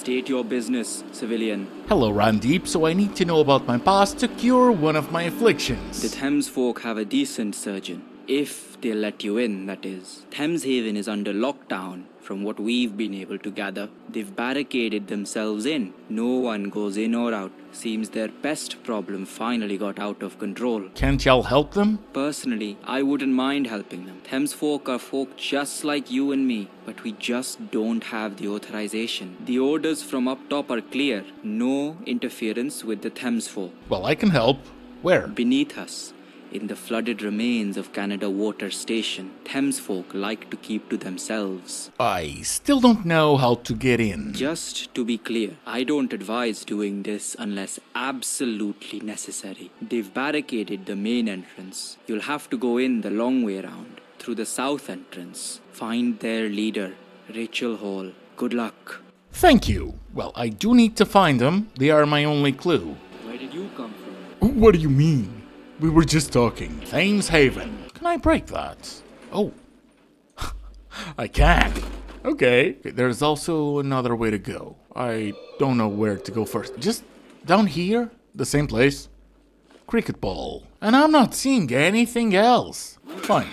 State your business, civilian. Hello, Randeep. So I need to know about my past to cure one of my The afflictions. Thames folk have a decent surgeon. If they'll let you in, that is. Thames Haven is under lockdown, from what we've been able to gather. They've barricaded themselves in. No one goes in or out. Seems their pest problem finally got out of control. Can't y'all help them? Personally, I wouldn't mind helping them. Thames folk are folk just like you and me, but we just don't have the authorization. The orders from up top are clear. No interference with the Thames folk. Well, I can help. Where? Beneath us, in the flooded remains of Canada Water Station, Thames folk like to keep to themselves. I still don't know how to get in. Just to be clear, I don't advise doing this unless absolutely necessary. They've barricaded the main entrance. You'll have to go in the long way round, through the south entrance. Find their leader, Rachel Hall. Good luck. Thank you. Well, I do need to find them. They are my only clue. Where did you come from? What do you mean? We were just talking. Thames Haven. Can I break that? Oh. I can. Okay. There's also another way to go. I don't know where to go first. Just down here? The same place? Cricket ball. And I'm not seeing anything else. Fine.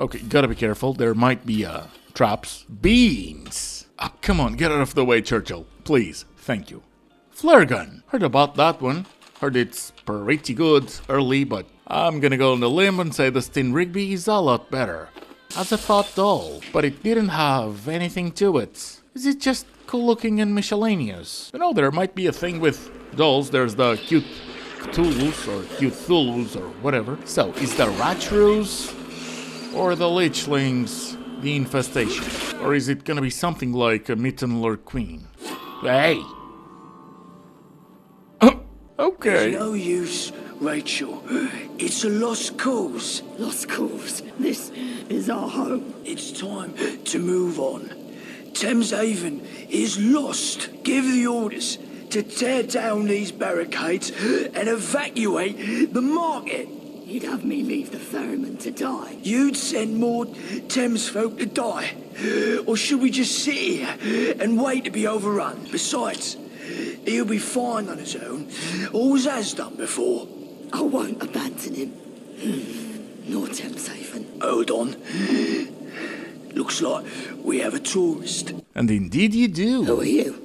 Okay, gotta be careful. There might be, traps. Beans. Ah, come on, get out of the way, Churchill. Please. Thank you. Flare gun. Heard about that one. Heard it's pretty good early, but I'm gonna go on the limb and say the Stin Rigby is a lot better. As a thought doll, but it didn't have anything to it. Is it just cool looking and miscellaneous? You know, there might be a thing with dolls. There's the cute Cthulhu's or cute Thulus or whatever. So, is the Ratchroos or the Lichlings the infestation? Or is it gonna be something like a Mittenlord Queen? Hey! Okay. No use, Rachel. It's a lost cause. Lost cause. This is our home. It's time to move on. Thames Haven is lost. Give the orders to tear down these barricades and evacuate the market. You'd have me leave the ferryman to die. You'd send more Thames folk to die. Or should we just sit here and wait to be overrun? Besides, he'll be fine on his own. Always has done before. I won't abandon him. Nor Thames Haven. Hold on. Looks like we have a tourist. And indeed you Who do. are you?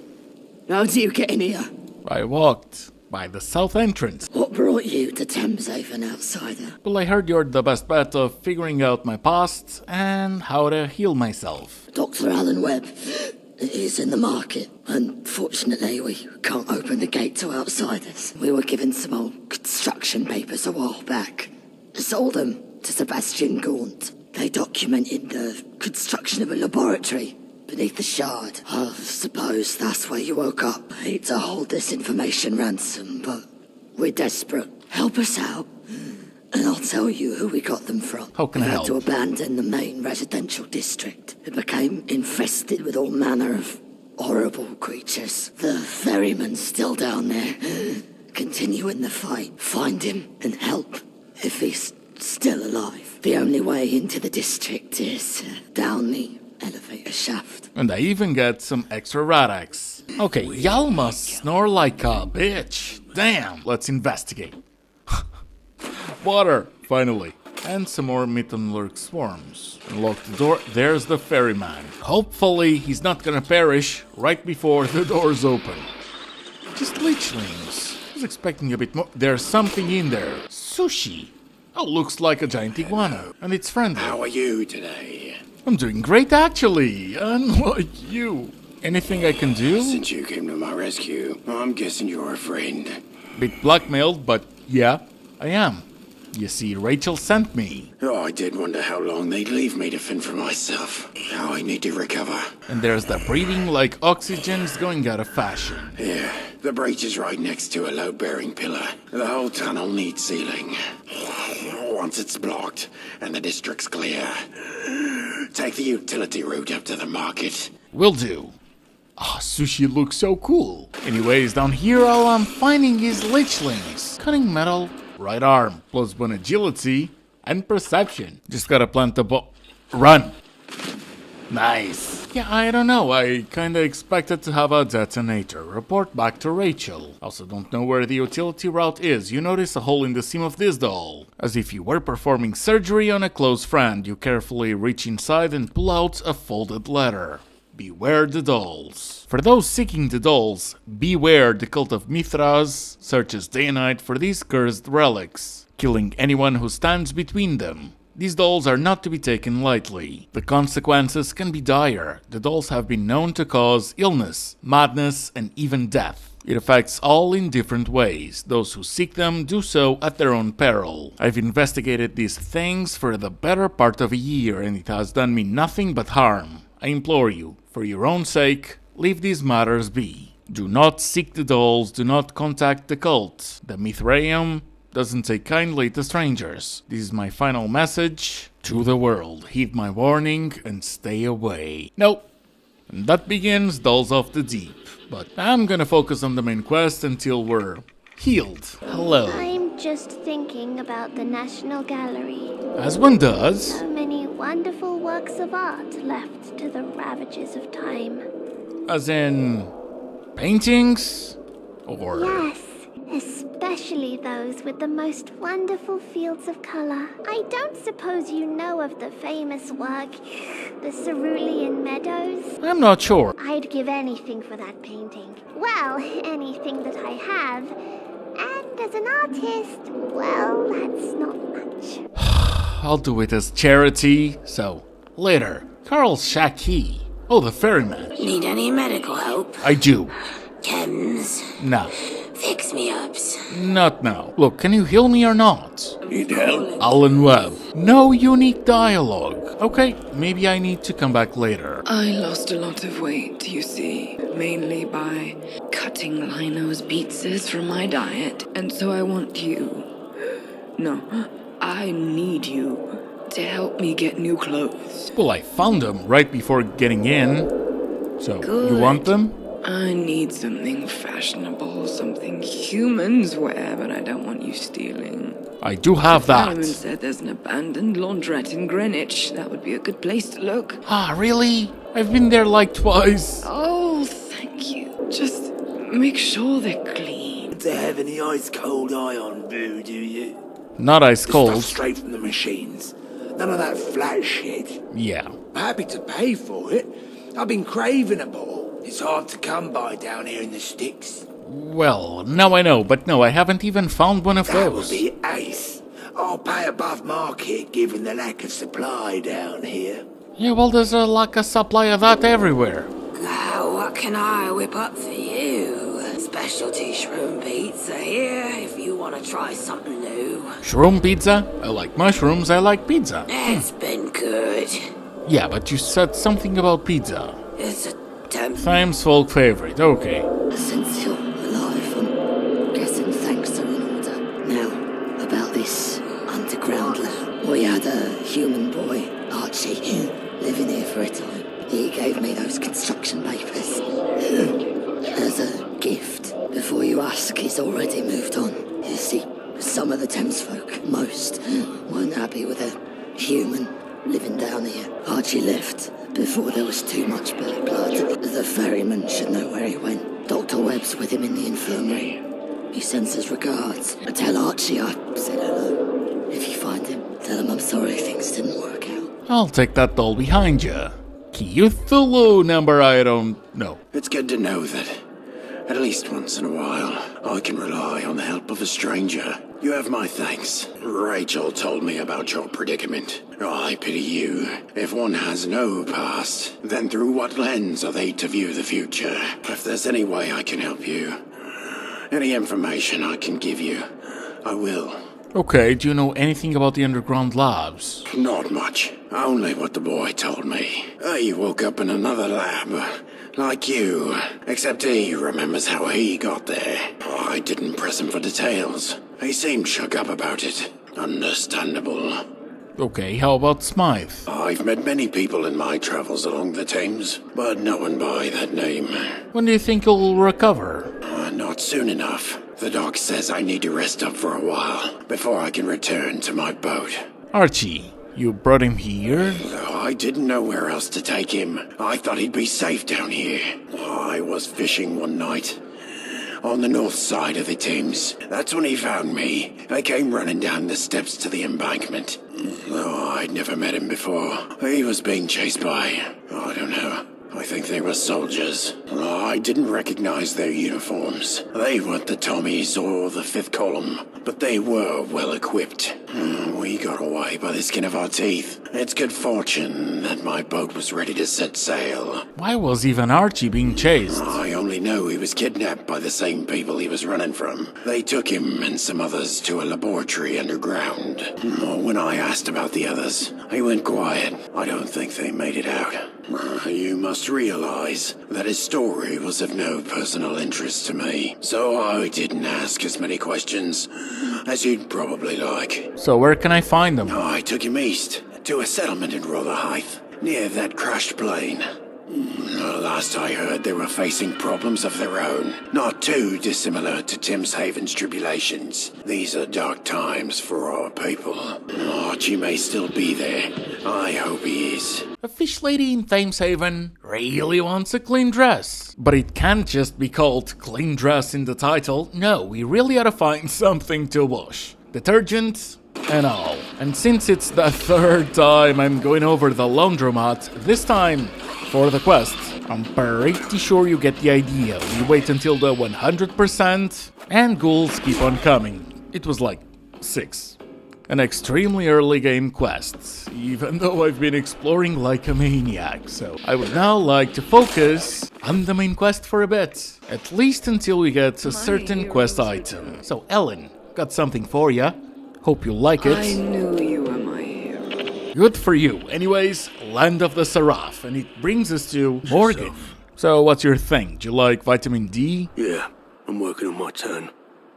How do you get in here? I walked by the south entrance. What brought you to Thames Haven, outsider? Well, I heard you're the best bet of figuring out my past and how to heal myself. Dr. Alan Webb is in the market. Unfortunately, we can't open the gate to outsiders. We were given some old construction papers a while back. Sold them to Sebastian Gaunt. They documented the construction of a laboratory beneath the Shard. I suppose that's where you woke up. I hate to hold this information ransom, but we're desperate. Help us out, and I'll tell you who we got them from. How can we I had help? to abandon the main residential district. It became infested with all manner of horrible creatures. The ferryman's still down there, continuing the fight. Find him and help if he's still alive. The only way into the district is down the elevator shaft. And I even get some extra Radax. Okay, y'all must snore like a bitch. Damn, let's investigate. Water, finally. And some more Mittenlurk swarms. Unlock the door, there's the ferryman. Hopefully he's not gonna perish right before the doors open. Just lichlings. I was expecting a bit more. There's something in there. Sushi. Oh, looks like a giant iguana. And it's friendly. How are you today? I'm doing great actually, unlike you. Anything I can do? Since you came to my rescue, I'm guessing you're a friend. Bit blackmailed, but yeah, I am. You see, Rachel sent me. Oh, I did wonder how long they'd leave me to fend for myself. Now I need to recover. And there's the breathing like oxygen's going out of fashion. Yeah, the breach is right next to a load-bearing pillar. The whole tunnel needs sealing. Once it's blocked and the district's clear, take the utility route up to the market. Will do. Ah, sushi looks so cool. Anyways, down here all I'm finding is lichlings. Cutting metal, right arm, plus one agility and perception. Just gotta plant the ball. Run! Nice. Yeah, I don't know. I kinda expected to have a detonator. Report back to Rachel. Also don't know where the utility route is. You notice a hole in the seam of this doll. As if you were performing surgery on a close friend, you carefully reach inside and pull out a folded letter. Beware the dolls. For those seeking the dolls, beware the cult of Mithras searches day and night for these cursed relics, killing anyone who stands between them. These dolls are not to be taken lightly. The consequences can be dire. The dolls have been known to cause illness, madness, and even death. It affects all in different ways. Those who seek them do so at their own peril. I've investigated these things for the better part of a year, and it has done me nothing but harm. I implore you, for your own sake, leave these matters be. Do not seek the dolls, do not contact the cult. The Mithraeum doesn't take kindly to strangers. This is my final message to the world. Heed my warning and stay away. Nope. And that begins Dolls of the Deep. But I'm gonna focus on the main quest until we're healed. Hello. I'm just thinking about the National Gallery. As one does. So many wonderful works of art left to the ravages of time. As in paintings? Or Yes, especially those with the most wonderful fields of color. I don't suppose you know of the famous work, the Cerulean Meadows? I'm not sure. I'd give anything for that painting. Well, anything that I have. And as an artist, well, that's not much. I'll do it as charity. So, later. Carl Shaki. Oh, the ferryman. Need any medical help? I do. Chems. Nah. Fix me ups. Not now. Look, can you heal me or not? Need help? Alan Webb. No unique dialogue. Okay, maybe I need to come back later. I lost a lot of weight, you see, mainly by cutting Lino's pizzas from my diet, and so I want you. No, I need you to help me get new clothes. Well, I found them right before getting in. So, you want them? I need something fashionable, something humans wear, but I don't want you stealing. I do have Simon that. said there's an abandoned laundrette in Greenwich. That would be a good place to look. Ah, really? I've been there like twice. Oh, thank you. Just make sure they're clean. To have any ice cold ion brew, do you? Not ice Stuff cold. straight from the machines. None of that flat shit. Yeah. Happy to pay for it. I've been craving a bottle. It's hard to come by down here in the sticks. Well, now I know, but no, I haven't even found one of That would those. be ace. I'll pay above market given the lack of supply down here. Yeah, well, there's a lack of supply of that everywhere. What can I whip up for you? Specialty shroom pizza here if you want to try something new. Shroom pizza? I like mushrooms, I like pizza. It's been good. Yeah, but you said something about pizza. It's a temp. Thames folk favorite, okay. Since you're alive, I'm guessing thanks are in order. Now, about this underground lab. We had a human boy, Archie, living here for a time. He gave me those construction papers as a gift. Before you ask, he's already moved on. You see, some of the Thames folk, most, weren't happy with a human living down here. Archie left before there was too much black blood. The ferryman should know where he went. Dr. Webb's with him in the infirmary. He sends his regards. Tell Archie I said hello. If you find him, tell him I'm sorry things didn't work out. I'll take that doll behind you. Cthulhu number I don't know. It's good to know that, at least once in a while, I can rely on the help of a stranger. You have my thanks. Rachel told me about your predicament. I pity you. If one has no past, then through what lens are they to view the future? If there's any way I can help you, any information I can give you, I will. Okay, do you know anything about the underground labs? Not much. Only what the boy told me. He woke up in another lab, like you. Except he remembers how he got there. I didn't press him for details. He seemed shook up about it. Understandable. Okay, how about Smythe? I've met many people in my travels along the Thames, but no one by that name. When do you think you'll recover? Not soon enough. The doc says I need to rest up for a while before I can return to my boat. Archie, you brought him here? I didn't know where else to take him. I thought he'd be safe down here. I was fishing one night on the north side of the Thames. That's when he found me. I came running down the steps to the embankment. Oh, I'd never met him before. He was being chased by, I don't know, I think they were soldiers. I didn't recognize their uniforms. They weren't the Tommies or the Fifth Column, but they were well equipped. We got away by the skin of our teeth. It's good fortune that my boat was ready to set sail. Why was even Archie being chased? I only know he was kidnapped by the same people he was running from. They took him and some others to a laboratory underground. When I asked about the others, he went quiet. I don't think they made it out. You must realize that his story was of no personal interest to me, so I didn't ask as many questions as you'd probably like. So where can I find them? I took him east, to a settlement in Rotherhithe, near that crashed plane. Last I heard, they were facing problems of their own, not too dissimilar to Tim's Haven's tribulations. These are dark times for our people. Archie may still be there. I hope he is. A fish lady in Thames Haven really wants a clean dress. But it can't just be called clean dress in the title. No, we really ought to find something to wash. Detergent and all. And since it's the third time I'm going over the laundromat, this time for the quest, I'm pretty sure you get the idea. We wait until the 100% and ghouls keep on coming. It was like 6. An extremely early game quest, even though I've been exploring like a maniac, so I would now like to focus on the main quest for a bit, at least until we get a certain quest item. So Ellen, got something for ya. Hope you like it. I knew you were my hero. Good for you. Anyways, Land of the Seraph, and it brings us to Morgan. So what's your thing? Do you like vitamin D? Yeah, I'm working on my turn.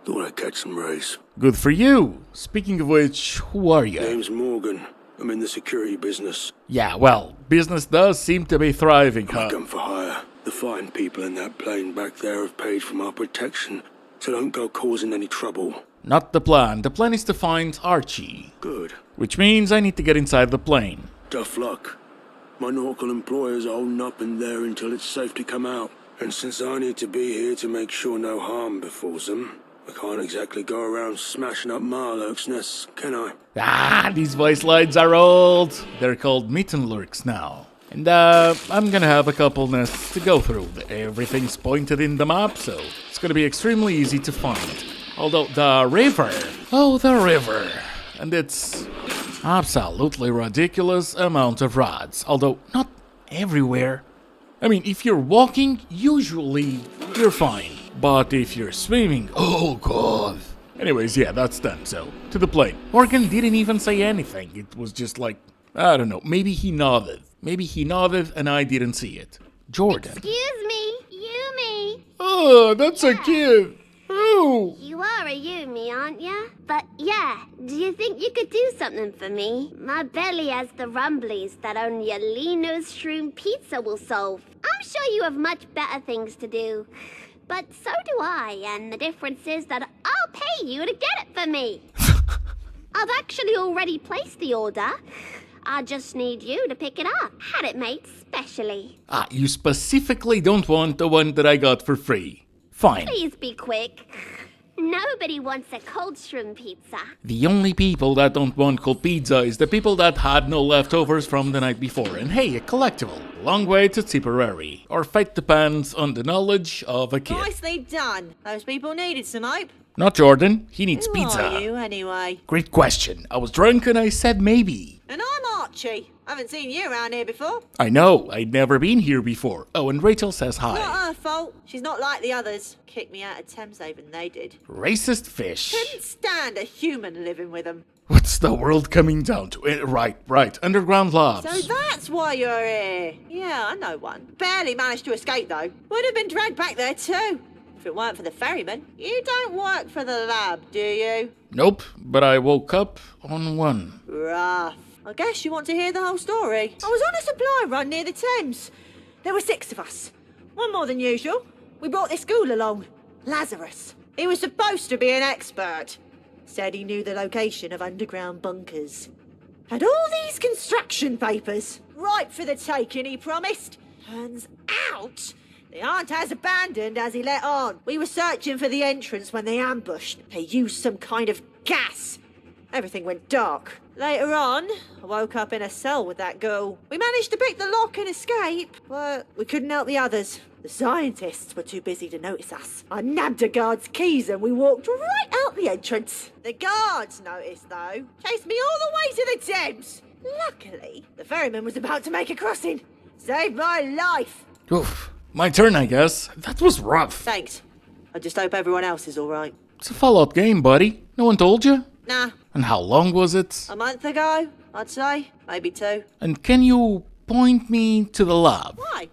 Thought I'd catch some rays. Good for you. Speaking of which, who are you? Name's Morgan. I'm in the security business. Yeah, well, business does seem to be thriving, I'm huh? a gun for hire. The fine people in that plane back there have paid for my protection, so don't go causing any trouble. Not the plan. The plan is to find Archie. Good. Which means I need to get inside the plane. Tough luck. My nautical employers are holding up in there until it's safe to come out. And since I need to be here to make sure no harm befalls them, I can't exactly go around smashing up Marlurk's nests, can I? Ah, these voice lines are old. They're called Mittenlurks now. And I'm gonna have a couple nests to go through. Everything's pointed in the map, so it's gonna be extremely easy to find. Although the river, oh, the river. And it's absolutely ridiculous amount of rods, although not everywhere. I mean, if you're walking, usually you're fine. But if you're swimming, oh god. Anyways, yeah, that's done, so to the plane. Morgan didn't even say anything. It was just like, I don't know, maybe he nodded. Maybe he nodded and I didn't see it. Jordan. Excuse me, Yumi. Oh, that's a kid. Oh. You are a Yumi, aren't ya? But yeah, do you think you could do something for me? My belly has the rumblies that only a Lino's Shroom Pizza will solve. I'm sure you have much better things to do. But so do I, and the difference is that I'll pay you to get it for me. I've actually already placed the order. I just need you to pick it up. Had it made specially. Ah, you specifically don't want the one that I got for free. Fine. Please be quick. Nobody wants a cold shroom pizza. The only people that don't want cold pizza is the people that had no leftovers from the night before. And hey, a collectible. Long way to Tipperary. Our fate depends on the knowledge of a kid. Nicely done. Those people needed some hope. Not Jordan. He needs Who pizza. are you, anyway? Great question. I was drunk and I said maybe. And I'm Archie. I haven't seen you around here before. I know. I'd never been here before. Oh, and Rachel says hi. Not her fault. She's not like the others. Kicked me out of Thameshaven, they did. Racist fish. Couldn't stand a human living with them. What's the world coming down to? Right. Underground labs. So that's why you're here. Yeah, I know one. Barely managed to escape, though. Would have been dragged back there, too. If it weren't for the ferryman. You don't work for the lab, do you? Nope, but I woke up on one. Rough. I guess you want to hear the whole story. I was on a supply run near the Thames. There were 6 of us. One more than usual. We brought this ghoul along. Lazarus. He was supposed to be an expert. Said he knew the location of underground bunkers. Had all these construction papers. Ripe for the taking, he promised. Turns out, they aren't as abandoned as he let on. We were searching for the entrance when they ambushed. They used some kind of gas. Everything went dark. Later on, I woke up in a cell with that girl. We managed to pick the lock and escape, but we couldn't help the others. The scientists were too busy to notice us. I nabbed a guard's keys and we walked right out the entrance. The guards noticed, though. Chased me all the way to the Thames. Luckily, the ferryman was about to make a crossing. Saved my life. Oof. My turn, I guess. That was rough. Thanks. I just hope everyone else is all right. It's a Fallout game, buddy. No one told you? Nah. And how long was it? A month ago, I'd say. Maybe 2. And can you point me to the lab? Why?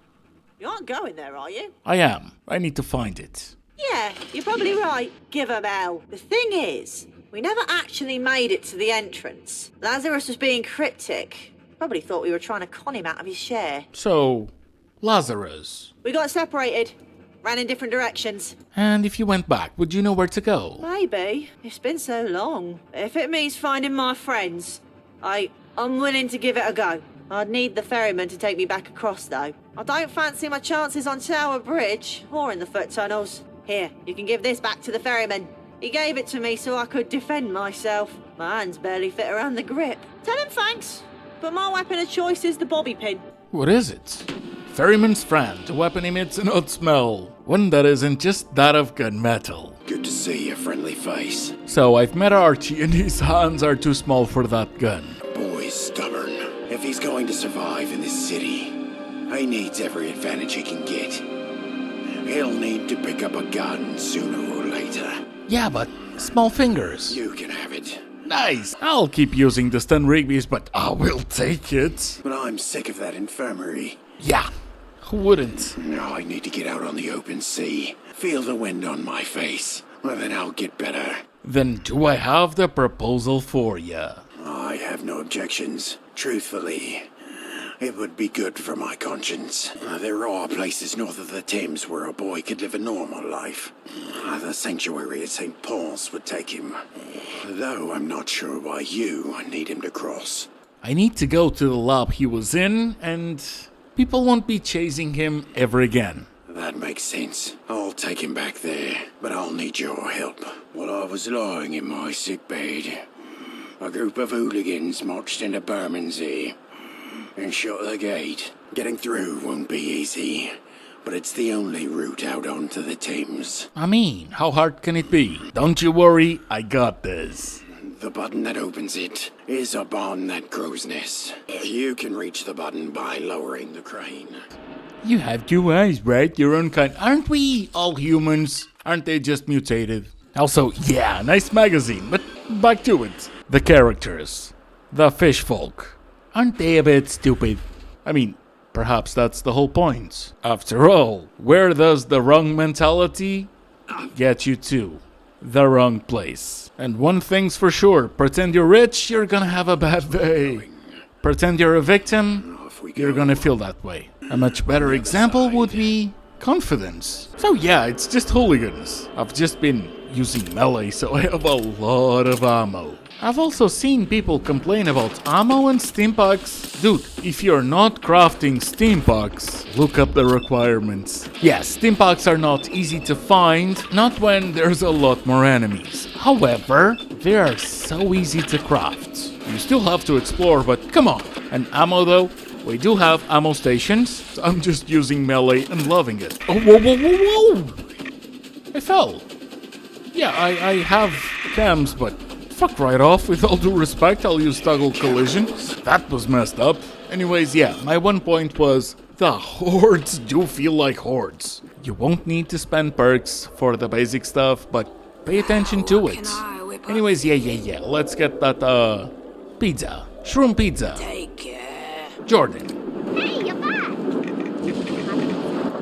You aren't going there, are you? I am. I need to find it. Yeah, you're probably right. Give 'em hell. The thing is, we never actually made it to the entrance. Lazarus was being cryptic. Probably thought we were trying to con him out of his share. So, Lazarus. We got separated. Ran in different directions. And if you went back, would you know where to go? Maybe. It's been so long. If it means finding my friends, I'm willing to give it a go. I'd need the ferryman to take me back across, though. I don't fancy my chances on Tower Bridge or in the foot tunnels. Here, you can give this back to the ferryman. He gave it to me so I could defend myself. My hands barely fit around the grip. Tell him thanks, but my weapon of choice is the bobby pin. What is it? Ferryman's friend. A weapon emits an odd smell. One that isn't just that of gunmetal. Good to see a friendly face. So I've met Archie and his hands are too small for that gun. Boy's stubborn. If he's going to survive in this city, he needs every advantage he can get. He'll need to pick up a gun sooner or later. Yeah, but small fingers. You can have it. Nice. I'll keep using the stun Rigby's, but I will take it. But I'm sick of that infirmary. Yeah, who wouldn't? Now I need to get out on the open sea. Feel the wind on my face. Well, then I'll get better. Then do I have the proposal for ya? I have no objections. Truthfully, it would be good for my conscience. There are places north of the Thames where a boy could live a normal life. The sanctuary at St. Paul's would take him. Though I'm not sure why you need him to cross. I need to go to the lab he was in, and people won't be chasing him ever again. That makes sense. I'll take him back there, but I'll need your help. While I was lying in my sick bed, a group of hooligans marched into Bermondsey and shut the gate. Getting through won't be easy, but it's the only route out onto the Thames. I mean, how hard can it be? Don't you worry, I got this. The button that opens it is upon that crow's nest. You can reach the button by lowering the crane. You have 2 eyes, right? Your own kind. Aren't we all humans? Aren't they just mutated? Also, yeah, nice magazine, but back to it. The characters. The fish folk. Aren't they a bit stupid? I mean, perhaps that's the whole point. After all, where does the wrong mentality get you to? The wrong place. And one thing's for sure, pretend you're rich, you're gonna have a bad day. Pretend you're a victim, you're gonna feel that way. A much better example would be confidence. So yeah, it's just hooligans. I've just been using melee, so I have a lot of ammo. I've also seen people complain about ammo and stimpaks. Dude, if you're not crafting stimpaks, look up the requirements. Yes, stimpaks are not easy to find, not when there's a lot more enemies. However, they are so easy to craft. You still have to explore, but come on. And ammo though? We do have ammo stations. So I'm just using melee and loving it. Oh, whoa, whoa, whoa, whoa! I fell. Yeah, I have cams, but fuck right off. With all due respect, I'll use toggle collision. That was messed up. Anyways, yeah, my one point was the hordes do feel like hordes. You won't need to spend perks for the basic stuff, but pay attention to it. Anyways, yeah. Let's get that, pizza. Shroom pizza. Take care. Jordan. Hey, you're back!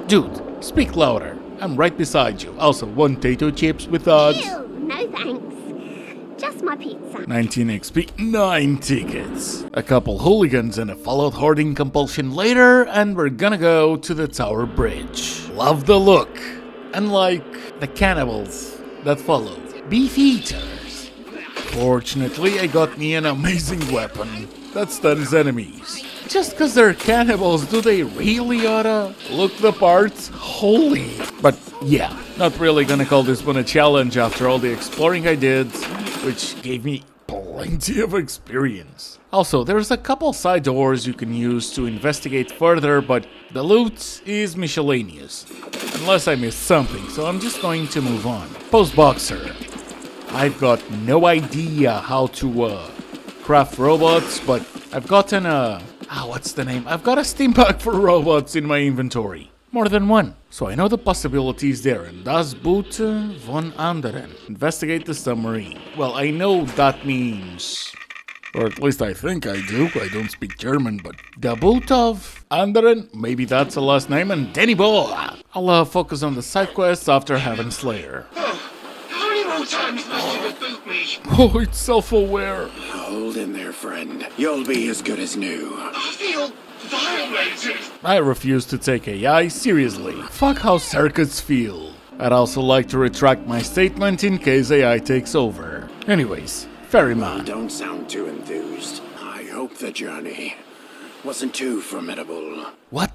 Dude, speak louder. I'm right beside you. Also, 1 potato chips with odds. Ew, no thanks. Just my pizza. 19 XP, 9 tickets. A couple hooligans and a Fallout hoarding compulsion later, and we're gonna go to the Tower Bridge. Love the look. Unlike the cannibals that followed. Beef eaters. Fortunately, I got me an amazing weapon that stuns enemies. Just cause they're cannibals, do they really oughta look the part? Holy. But yeah, not really gonna call this one a challenge after all the exploring I did, which gave me plenty of experience. Also, there's a couple side doors you can use to investigate further, but the loot is miscellaneous. Unless I missed something, so I'm just going to move on. Postboxer. I've got no idea how to craft robots, but I've gotten what's the name? I've got a steam pack for robots in my inventory. More than one. So I know the possibilities there. And das Boot von anderen. Investigate the submarine. Well, I know that means... Or at least I think I do. I don't speak German, but... The Boot of anderen? Maybe that's the last name. And Danny Boy. I'll focus on the side quests after Heavenslayer. How many more times must you reboot me? Oh, it's self-aware. Hold in there, friend. You'll be as good as new. I feel violated. I refuse to take AI seriously. Fuck how circuits feel. I'd also like to retract my statement in case AI takes over. Anyways, Ferryman. Don't sound too enthused. I hope the journey wasn't too formidable. What?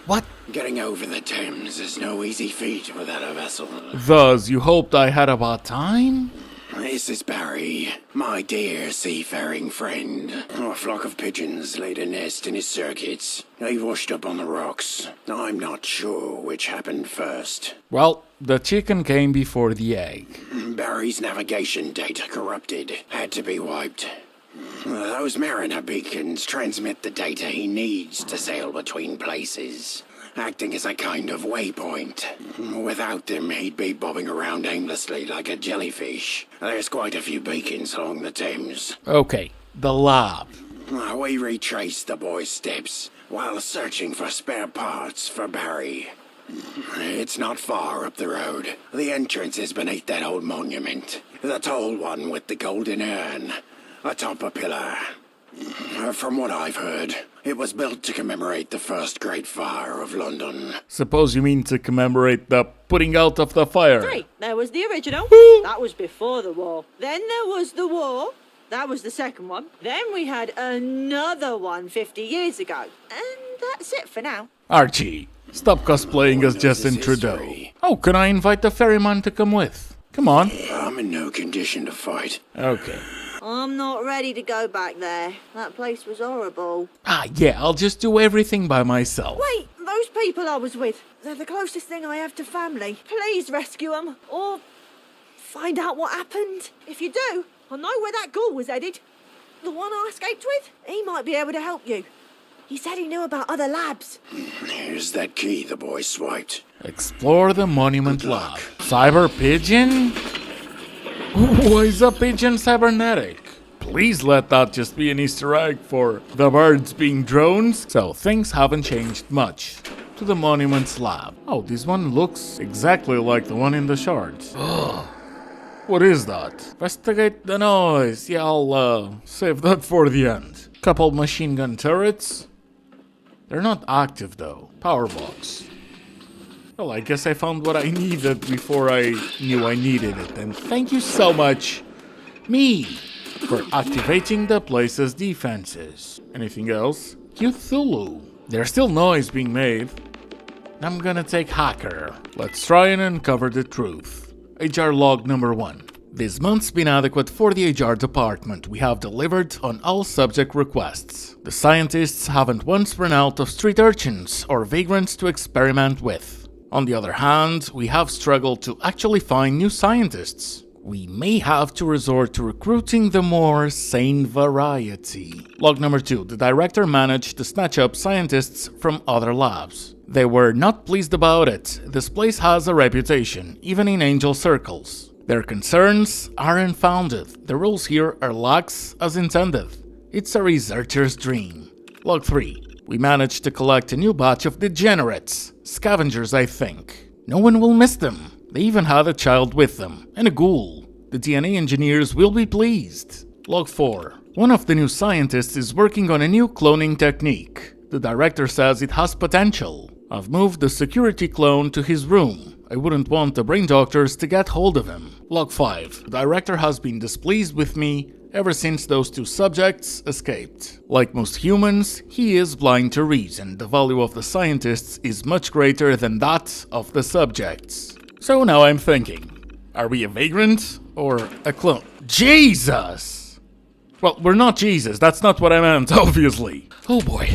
What? Getting over the Thames is no easy feat without a vessel. Thus, you hoped I had about time? This is Barry, my dear seafaring friend. A flock of pigeons laid a nest in his circuits. They washed up on the rocks. I'm not sure which happened first. Well, the chicken came before the egg. Barry's navigation data corrupted. Had to be wiped. Those mariner beacons transmit the data he needs to sail between places, acting as a kind of waypoint. Without them, he'd be bobbing around aimlessly like a jellyfish. There's quite a few beacons along the Thames. Okay, the lab. We retraced the boy's steps while searching for spare parts for Barry. It's not far up the road. The entrance is beneath that old monument. The tall one with the golden urn atop a pillar. From what I've heard, it was built to commemorate the first Great Fire of London. Suppose you mean to commemorate the putting out of the fire. 3. There was the original. That was before the war. Then there was the war. That was the second one. Then we had another one 50 years ago. And that's it for now. Archie, stop cosplaying as Justin Trudeau. Oh, can I invite the ferryman to come with? Come on. I'm in no condition to fight. Okay. I'm not ready to go back there. That place was horrible. Yeah, I'll just do everything by myself. Wait, those people I was with, they're the closest thing I have to family. Please rescue them, or find out what happened. If you do, I'll know where that ghoul was headed. The one I escaped with, he might be able to help you. He said he knew about other labs. Here's that key the boy swiped. Explore the Monument Lab. Cyber Pigeon? Why is a pigeon cybernetic? Please let that just be an Easter egg for the birds being drones. So things haven't changed much. To the Monument's lab. Oh, this one looks exactly like the one in the shards. What is that? Investigate the noise. Yeah, I'll save that for the end. Couple machine gun turrets. They're not active though. Power box. Well, I guess I found what I needed before I knew I needed it. And thank you so much, me, for activating the place's defenses. Anything else? Cthulhu. There's still noise being made. I'm gonna take Hacker. Let's try and uncover the truth. HR log number 1. This month's been adequate for the HR department. We have delivered on all subject requests. The scientists haven't once run out of street urchins or vagrants to experiment with. On the other hand, we have struggled to actually find new scientists. We may have to resort to recruiting the more sane variety. Log number 2. The director managed to snatch up scientists from other labs. They were not pleased about it. This place has a reputation, even in angel circles. Their concerns are unfounded. The rules here are lax as intended. It's a researcher's dream. Log 3. We managed to collect a new batch of degenerates. Scavengers, I think. No one will miss them. They even had a child with them, and a ghoul. The DNA engineers will be pleased. Log 4. One of the new scientists is working on a new cloning technique. The director says it has potential. I've moved the security clone to his room. I wouldn't want the brain doctors to get hold of him. Log 5. The director has been displeased with me ever since those two subjects escaped. Like most humans, he is blind to reason. The value of the scientists is much greater than that of the subjects. So now I'm thinking, are we a vagrant or a clone? Jesus! Well, we're not Jesus, that's not what I meant, obviously. Oh boy.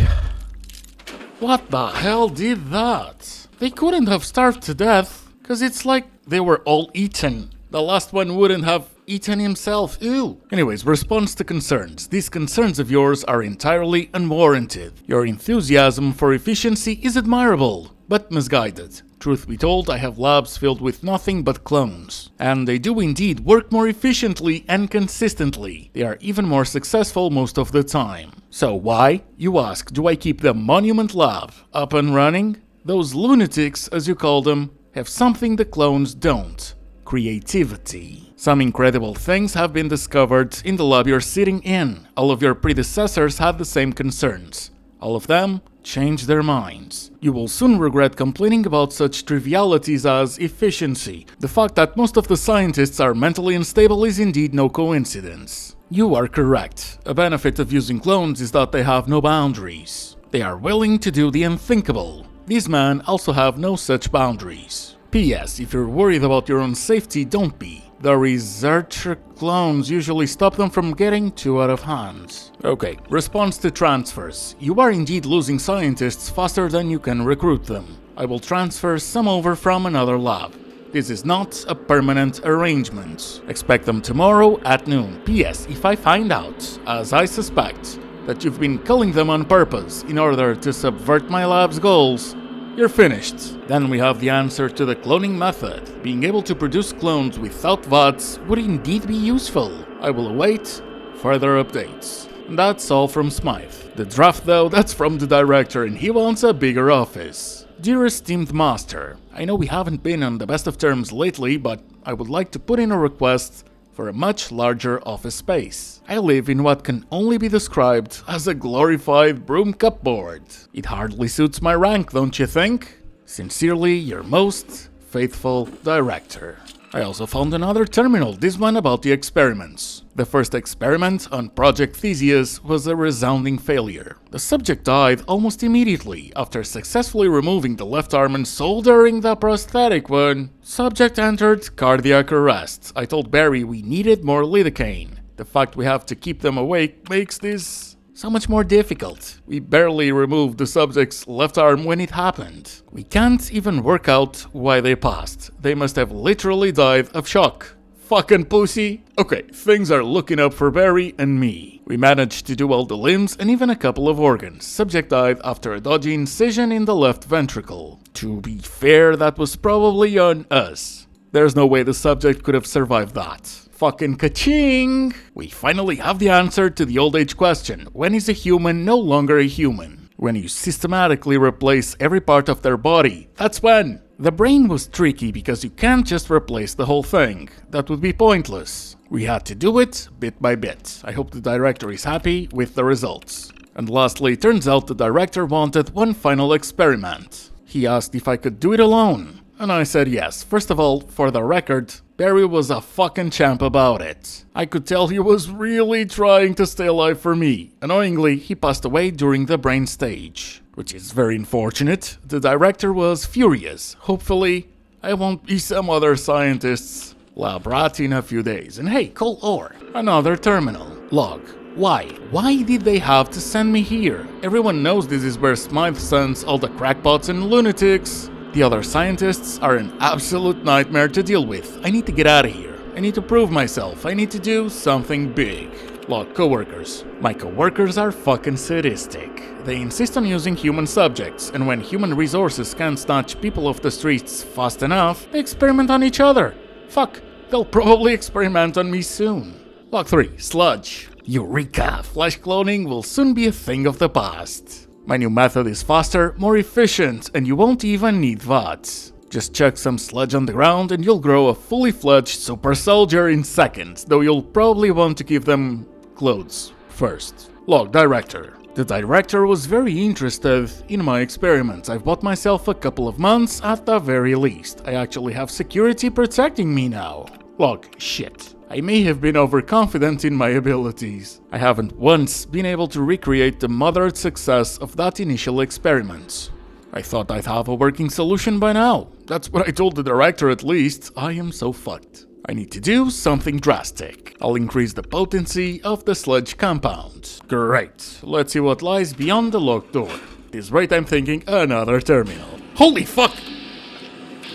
What the hell did that? They couldn't have starved to death, cause it's like they were all eaten. The last one wouldn't have eaten himself, ew. Anyways, response to concerns. These concerns of yours are entirely unwarranted. Your enthusiasm for efficiency is admirable, but misguided. Truth be told, I have labs filled with nothing but clones. And they do indeed work more efficiently and consistently. They are even more successful most of the time. So why, you ask, do I keep the Monument Lab up and running? Those lunatics, as you call them, have something the clones don't. Creativity. Some incredible things have been discovered in the lab you're sitting in. All of your predecessors had the same concerns. All of them changed their minds. You will soon regret complaining about such trivialities as efficiency. The fact that most of the scientists are mentally unstable is indeed no coincidence. You are correct. A benefit of using clones is that they have no boundaries. They are willing to do the unthinkable. These men also have no such boundaries. P.S. If you're worried about your own safety, don't be. The researcher clones usually stop them from getting too out of hand. Okay, response to transfers. You are indeed losing scientists faster than you can recruit them. I will transfer some over from another lab. This is not a permanent arrangement. Expect them tomorrow at noon. P.S. If I find out, as I suspect, that you've been killing them on purpose in order to subvert my lab's goals, you're finished. Then we have the answer to the cloning method. Being able to produce clones without VODs would indeed be useful. I will await further updates. That's all from Smythe. The draft though, that's from the director and he wants a bigger office. Dear esteemed master, I know we haven't been on the best of terms lately, but I would like to put in a request for a much larger office space. I live in what can only be described as a glorified broom cupboard. It hardly suits my rank, don't you think? Sincerely, your most faithful director. I also found another terminal, this one about the experiments. The first experiment on Project Theseus was a resounding failure. The subject died almost immediately after successfully removing the left arm and soldering the prosthetic one. Subject entered cardiac arrest. I told Barry we needed more lidocaine. The fact we have to keep them awake makes this so much more difficult. We barely removed the subject's left arm when it happened. We can't even work out why they passed. They must have literally died of shock. Fucking pussy. Okay, things are looking up for Barry and me. We managed to do all the limbs and even a couple of organs. Subject died after a dodgy incision in the left ventricle. To be fair, that was probably on us. There's no way the subject could have survived that. Fucking ka-ching! We finally have the answer to the old age question. When is a human no longer a human? When you systematically replace every part of their body, that's when. The brain was tricky because you can't just replace the whole thing. That would be pointless. We had to do it bit by bit. I hope the director is happy with the results. And lastly, turns out the director wanted one final experiment. He asked if I could do it alone. And I said yes. First of all, for the record, Barry was a fucking champ about it. I could tell he was really trying to stay alive for me. Annoyingly, he passed away during the brain stage, which is very unfortunate. The director was furious. Hopefully, I won't be some other scientist's lab rat in a few days. And hey, cool ore. Another terminal. Log. Why? Why did they have to send me here? Everyone knows this is where Smythe sends all the crackpots and lunatics. The other scientists are an absolute nightmare to deal with. I need to get out of here. I need to prove myself. I need to do something big. Log, coworkers. My coworkers are fucking sadistic. They insist on using human subjects, and when human resources can't snatch people off the streets fast enough, they experiment on each other. Fuck, they'll probably experiment on me soon. Log 3, sludge. Eureka! Flesh cloning will soon be a thing of the past. My new method is faster, more efficient, and you won't even need VODs. Just chuck some sludge on the ground and you'll grow a fully fledged super soldier in seconds, though you'll probably want to give them clothes first. Log, director. The director was very interested in my experiments. I've bought myself a couple of months at the very least. I actually have security protecting me now. Look, shit. I may have been overconfident in my abilities. I haven't once been able to recreate the moderate success of that initial experiment. I thought I'd have a working solution by now. That's what I told the director at least. I am so fucked. I need to do something drastic. I'll increase the potency of the sludge compound. Great. Let's see what lies beyond the locked door. At this rate, I'm thinking another terminal. Holy fuck!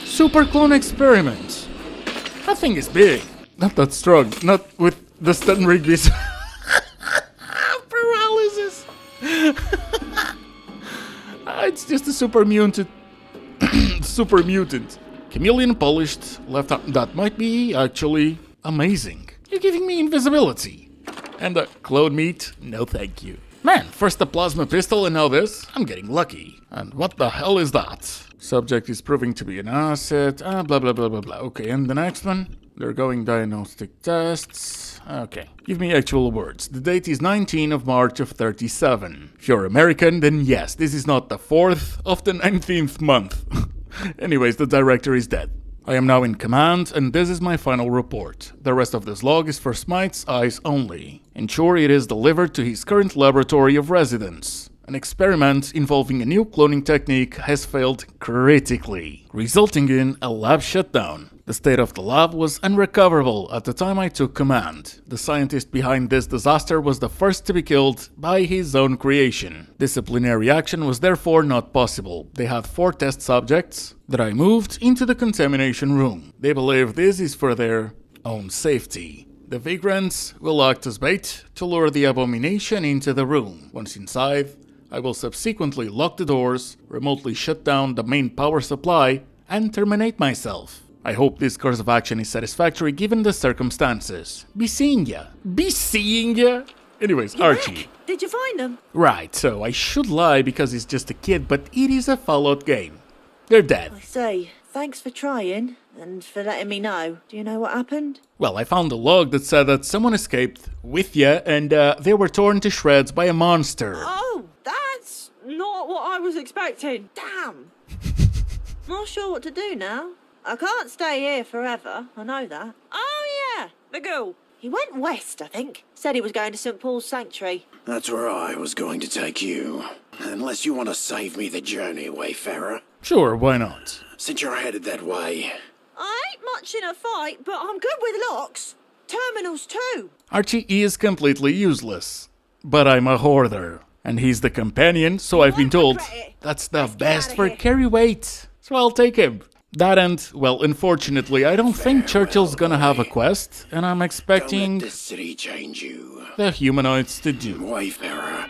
Super clone experiment. That thing is big. Not that strong. Not with the stun Rigby's paralysis. It's just a super mutant. Super mutant. Chameleon polished left arm. That might be actually amazing. You're giving me invisibility. And clone meat? No thank you. Man, first the plasma pistol and now this? I'm getting lucky. And what the hell is that? Subject is proving to be an asset. Blah blah blah blah blah. Okay, and the next one? They're going diagnostic tests. Okay, give me actual words. The date is 19 of March of 37. If you're American, then yes, this is not the 4th of the 19th month. Anyways, the director is dead. I am now in command, and this is my final report. The rest of this log is for Smite's eyes only. Ensure it is delivered to his current laboratory of residence. An experiment involving a new cloning technique has failed critically, resulting in a lab shutdown. The state of the lab was unrecoverable at the time I took command. The scientist behind this disaster was the first to be killed by his own creation. Disciplinary action was therefore not possible. They had 4 test subjects that I moved into the contamination room. They believe this is for their own safety. The vagrants will act as bait to lure the abomination into the room. Once inside, I will subsequently lock the doors, remotely shut down the main power supply, and terminate myself. I hope this course of action is satisfactory given the circumstances. Be seeing ya. Be seeing ya. Anyways, Archie. Did you find them? Right, so I should lie because he's just a kid, but it is a Fallout game. They're dead. I say, thanks for trying, and for letting me know. Do you know what happened? Well, I found a log that said that someone escaped with ya, and they were torn to shreds by a monster. Oh, that's not what I was expecting. Damn. Not sure what to do now. I can't stay here forever, I know that. Oh yeah, the ghoul. He went west, I think. Said he was going to St. Paul's Sanctuary. That's where I was going to take you. Unless you want to save me the journey, Wayfarer. Sure, why not? Since you're headed that way. I ain't much in a fight, but I'm good with locks. Terminals too. Archie is completely useless. But I'm a hoarder. And he's the companion, so I've been told that's the best for carry weight. So I'll take him. That and, well, unfortunately, I don't think Churchill's gonna have a quest, and I'm expecting Don't let this city change you. the humanoids to do. Wayfarer,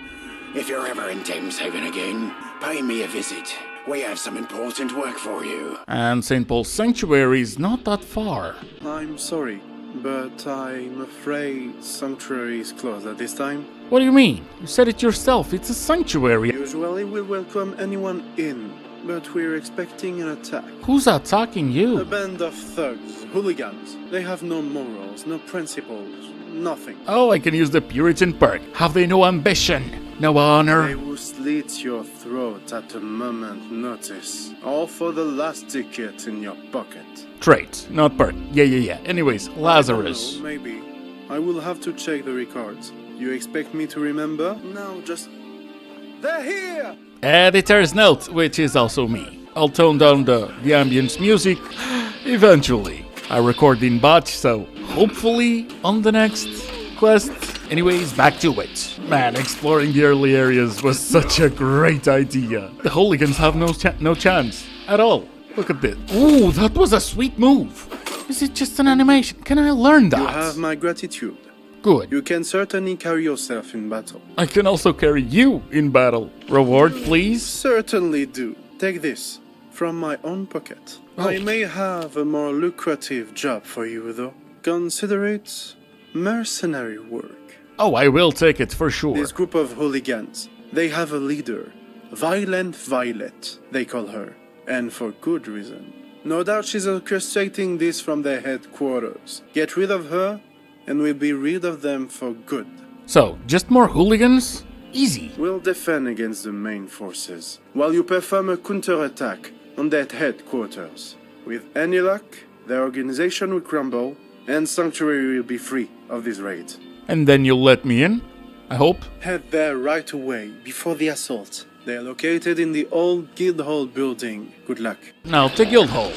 if you're ever in Thameshaven again, pay me a visit. We have some important work for you. And St. Paul's Sanctuary is not that far. I'm sorry, but I'm afraid Sanctuary is closed at this time. What do you mean? You said it yourself, it's a sanctuary. Usually we welcome anyone in, but we're expecting an attack. Who's attacking A you? band of thugs, hooligans. They have no morals, no principles, nothing. Oh, I can use the Puritan perk. Have they no ambition? No honor? They will slit your throat at a moment's notice, all for the last ticket in your pocket. Trait, not perk. Yeah. Anyways, Lazarus. I don't know, maybe. I will have to check the records. You expect me to remember? No, just... They're here! Editor's note, which is also me. I'll tone down the ambience music eventually. I record in batch, so hopefully on the next quest. Anyways, back to it. Man, exploring the early areas was such a great idea. The hooligans have no chance at all. Look at this. Ooh, that was a sweet move. Is it just an animation? Can I learn that? You have my gratitude. Good. You can certainly carry yourself in battle. I can also carry you in battle. Reward, please? Certainly do. Take this, from my own pocket. Oh. I may have a more lucrative job for you, though. Consider it mercenary work. Oh, I will take it for sure. This group of hooligans, they have a leader. Violent Violet, they call her. And for good reason. No doubt she's orchestrating this from their headquarters. Get rid of her, and we'll be rid of them for good. So, just more hooligans? Easy. We'll defend against the main forces, while you perform a counterattack on their headquarters. With any luck, their organization will crumble, and Sanctuary will be free of this raid. And then you'll let me in? I hope. Head there right away, before the assault. They are located in the old Guildhall building. Good luck. Now to Guildhall,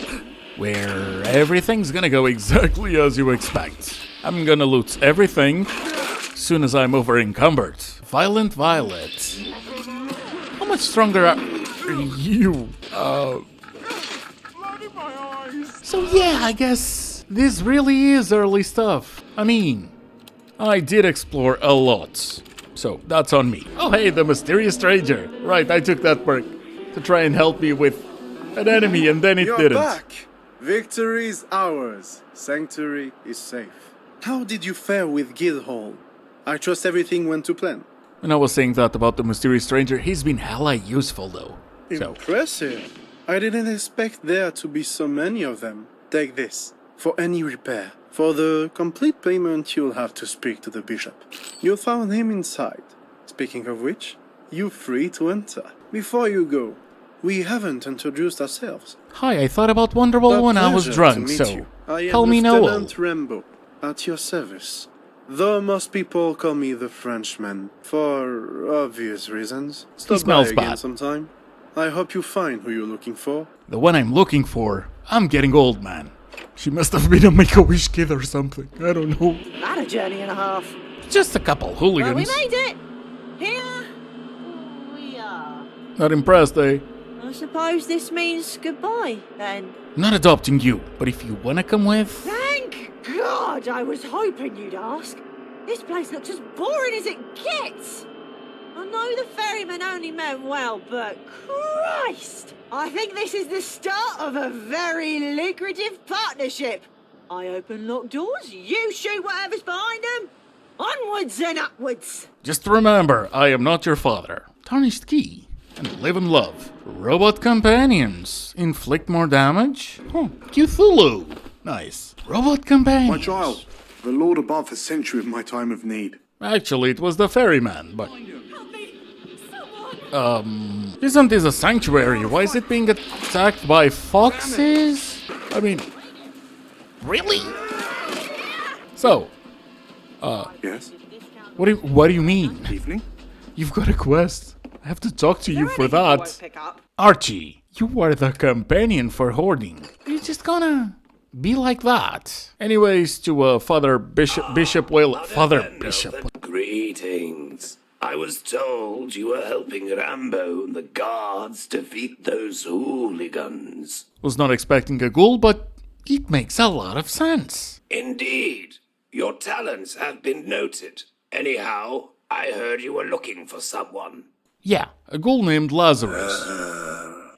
where everything's gonna go exactly as you expect. I'm gonna loot everything soon as I'm over encumbered. Violent Violet. How much stronger are you? So yeah, I guess this really is early stuff. I mean, I did explore a lot. So that's on me. Oh hey, the mysterious stranger. Right, I took that perk to try and help me with an enemy and then it You're didn't. back! Victory is ours. Sanctuary is safe. How did you fare with Guildhall? I trust everything went to plan. And I was saying that about the mysterious stranger. He's been hella useful though. So, Impressive. I didn't expect there to be so many of them. Take this. For any repair. For the complete payment, you'll have to speak to the bishop. You'll find him inside. Speaking of which, you're free to enter. Before you go, we haven't introduced ourselves. hi, I thought about Wonderwall when I was Pleasure drunk, to meet so you. I am call me Noel. Lieutenant Rambo, at your service. Though most people call me the Frenchman, for obvious reasons. Stop smells by again bad. sometime. I hope you find who you're looking for. The one I'm looking for, I'm getting old, man. She must have been a Make-A-Wish kid or something. I don't know. Not a journey and a half. Just a couple hooligans. Well, we made it. Here we are. Not impressed, eh? I suppose this means goodbye, then. Not adopting you, but if you wanna come with... Thank God! I was hoping you'd ask. This place looks as boring as it gets. I know the ferryman only meant well, but Christ! I think this is the start of a very lucrative partnership. I open locked doors, you shoot whatever's behind them. Onwards and upwards. Just remember, I am not your father. Tarnished key. And live and love. Robot companions. Inflict more damage? Cthulhu. Nice. Robot companions. My child, the Lord above has sent you in my time of need. Actually, it was the ferryman, but... Isn't this a sanctuary? Why is it being attacked by foxes? I mean... Really? So... Yes? What do you mean? Evening? You've got a quest. I have to talk to you for that. Pick up. Archie, you are the companion for hoarding. Are you just gonna be like that? Anyways, to Father Bishop. Greetings. I was told you were helping Rambo and the guards defeat those hooligans. Was not expecting a ghoul, but it makes a lot of sense. Indeed. Your talents have been noted. Anyhow, I heard you were looking for someone. Yeah, a ghoul named Lazarus.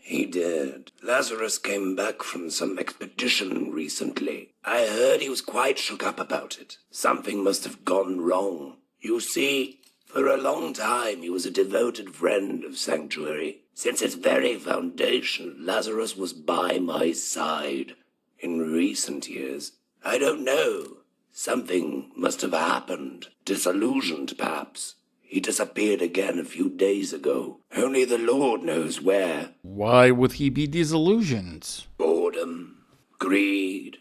He did. Lazarus came back from some expedition recently. I heard he was quite shook up about it. Something must have gone wrong. You see, for a long time he was a devoted friend of Sanctuary. Since its very foundation, Lazarus was by my side. In recent years, I don't know. Something must have happened. Disillusioned, perhaps. He disappeared again a few days ago. Only the Lord knows where. Why would he be disillusioned? Boredom. Greed.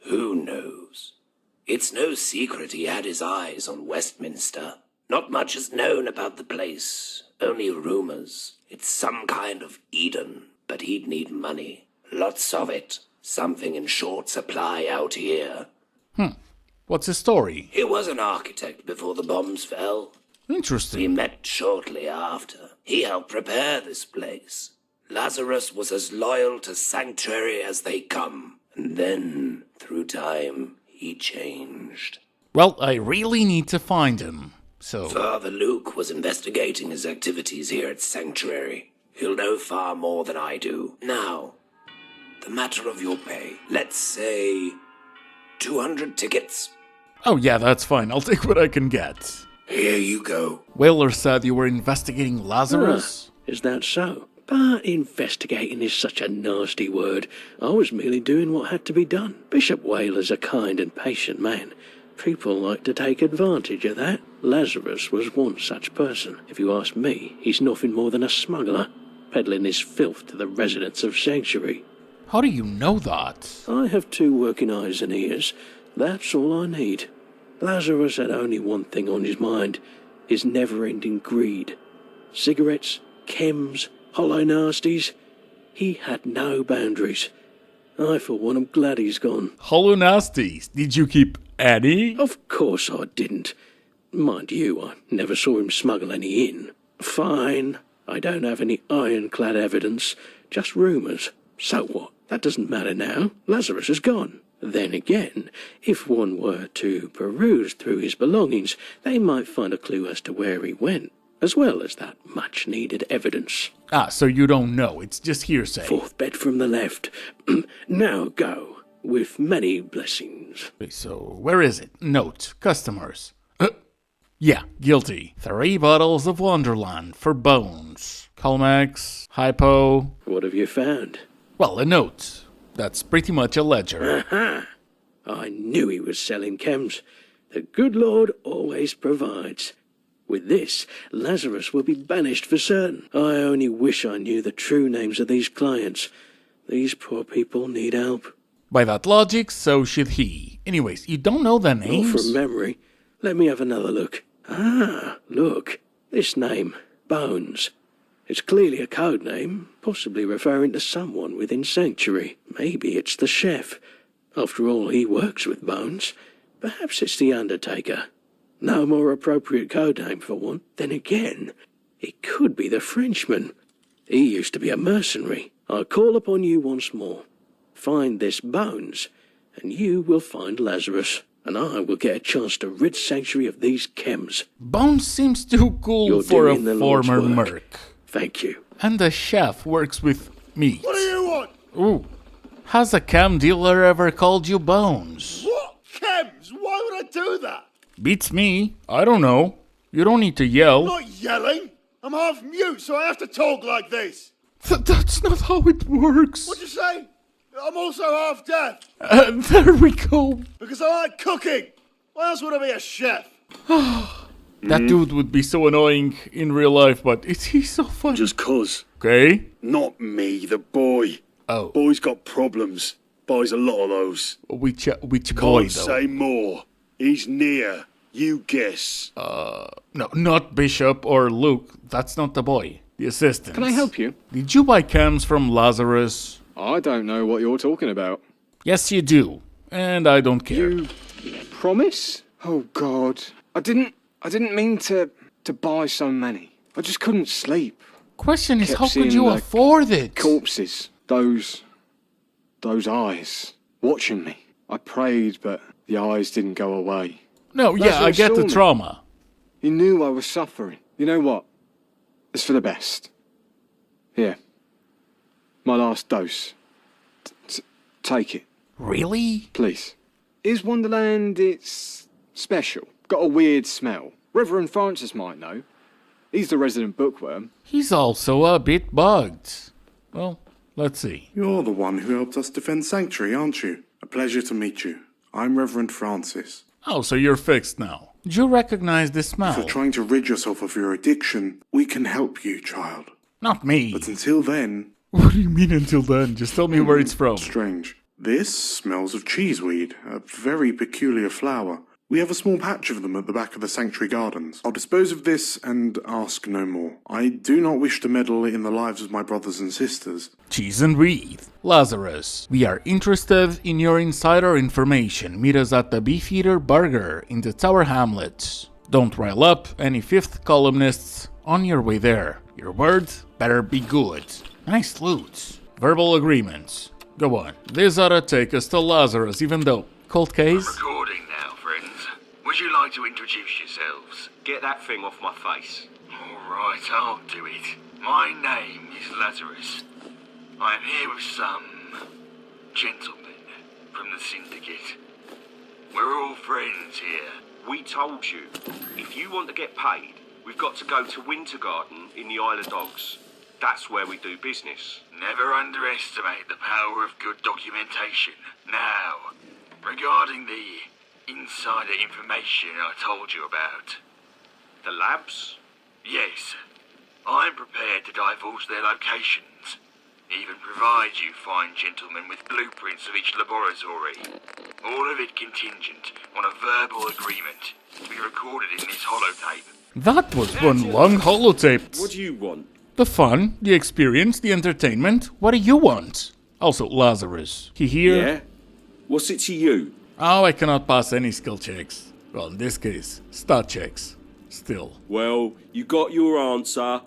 Who knows? It's no secret he had his eyes on Westminster. Not much is known about the place. Only rumors. It's some kind of Eden. But he'd need money. Lots of it. Something in short supply out here. What's his story? He was an architect before the bombs fell. We Interesting. met shortly after. He helped prepare this place. Lazarus was as loyal to Sanctuary as they come. And then, through time, he changed. Well, I really need to find him. So, Father Luke was investigating his activities here at Sanctuary. He'll know far more than I do. Now, the matter of your pay. Let's say 200 tickets. oh yeah, that's fine. I'll take what I can get. Here you go. Whaler said you were investigating Lazarus. Is that so? But investigating is such a nasty word. I was merely doing what had to be done. Bishop Whaler's a kind and patient man. People like to take advantage of that. Lazarus was one such person. If you ask me, he's nothing more than a smuggler, peddling his filth to the residents of Sanctuary. How do you know that? I have 2 working eyes and ears. That's all I need. Lazarus had only one thing on his mind, his never-ending greed. Cigarettes, chems, hollow nasties. He had no boundaries. I, for one, am glad he's gone. Hollow nasties. Did you keep any? Of course I didn't. Mind you, I never saw him smuggle any in. Fine, I don't have any ironclad evidence, just rumours. So what? That doesn't matter now. Lazarus is gone. Then again, if one were to peruse through his belongings, they might find a clue as to where he went, as well as that much-needed evidence. Ah, so you don't know. It's just hearsay. 4th bed from the left. Now go, with many blessings. Okay, so where is it? Note, customers. Yeah, guilty. 3 bottles of Wonderland for bones. Colmax, hypo. What have you found? Well, a note. That's pretty much a ledger. Aha! I knew he was selling chems. The good Lord always provides. With this, Lazarus will be banished for certain. I only wish I knew the true names of these clients. These poor people need help. By that logic, so should he. Anyways, you don't know their names? Not from memory. Let me have another look. Ah, look. This name, Bones. It's clearly a code name, possibly referring to someone within Sanctuary. Maybe it's the chef. After all, he works with Bones. Perhaps it's the Undertaker. No more appropriate code name for one. Then again, it could be the Frenchman. He used to be a mercenary. I call upon you once more. Find this Bones, and you will find Lazarus. And I will get a chance to rid Sanctuary of these chems. Bones seems too cool for a former merc. Thank you. And the chef works with meat. What do you want? Ooh. Has a chem dealer ever called you Bones? What? Chems? Why would I do that? Beats me. I don't know. You don't need to yell. I'm not yelling. I'm half mute, so I have to talk like this. That's not how it works. What'd you say? I'm also half deaf. There we go. Because I like cooking. Why else would I be a chef? That dude would be so annoying in real life, but he's so fun. Just 'cause. Okay. Not me, the boy. Oh. Boy's got problems. Buys a lot of those. Which boy, Can't though? say more. He's near. You guess. No, not Bishop or Luke. That's not the boy. The assistant. Can I help you? Did you buy chems from Lazarus? I don't know what you're talking about. Yes, you do. And I don't care. You promise? Oh, God. I didn't mean to buy so many. I just couldn't sleep. Question is, Kept how could seeing you the afford it? Corpses. Those eyes. Watching me. I prayed, but the eyes didn't go away. No, yeah, I Lazarus get saw the me. trauma. He knew I was suffering. You know what? It's for the best. Here. My last dose. Take it. Really? Please. Is Wonderland, it's special. Got a weird smell. Reverend Francis might know. He's the resident bookworm. He's also a bit bugged. Well, let's see. You're the one who helped us defend Sanctuary, aren't you? A pleasure to meet you. I'm Reverend Francis. Oh, so you're fixed now. Do you recognize this smell? If you're trying to rid yourself of your addiction, we can help you, child. Not me. But until then... What do you mean until then? Just tell me where it's from. Strange. This smells of cheeseweed, a very peculiar flower. We have a small patch of them at the back of the Sanctuary Gardens. I'll dispose of this and ask no more. I do not wish to meddle in the lives of my brothers and sisters. Cheese and weed. Lazarus, we are interested in your insider information. Meet us at the Beefeater Burger in the Tower Hamlets. Don't rile up any fifth columnists on your way there. Your word better be good. Nice loot. Verbal agreements. Go on. This ought to take us to Lazarus, even though... Cold case? Recording now, friends. Would you like to introduce yourselves? Get that thing off my face. Alright, I'll do it. My name is Lazarus. I am here with some gentlemen from the Syndicate. We're all friends here. We told you, if you want to get paid, we've got to go to Winter Garden in the Isle of Dogs. That's where we do business. Never underestimate the power of good documentation. Now, regarding the insider information I told you about? The labs? Yes. I'm prepared to divulge their locations. Even provide you fine gentlemen with blueprints of each laboratory. All of it contingent on a verbal agreement to be recorded in this holotape. That was one long holotape. What do you want? The fun, the experience, the entertainment. What do you want? Also, Lazarus. He here? Yeah? What's it to you? Oh, I cannot pass any skill checks. Well, in this case, stat checks. Still. Well, you got your answer.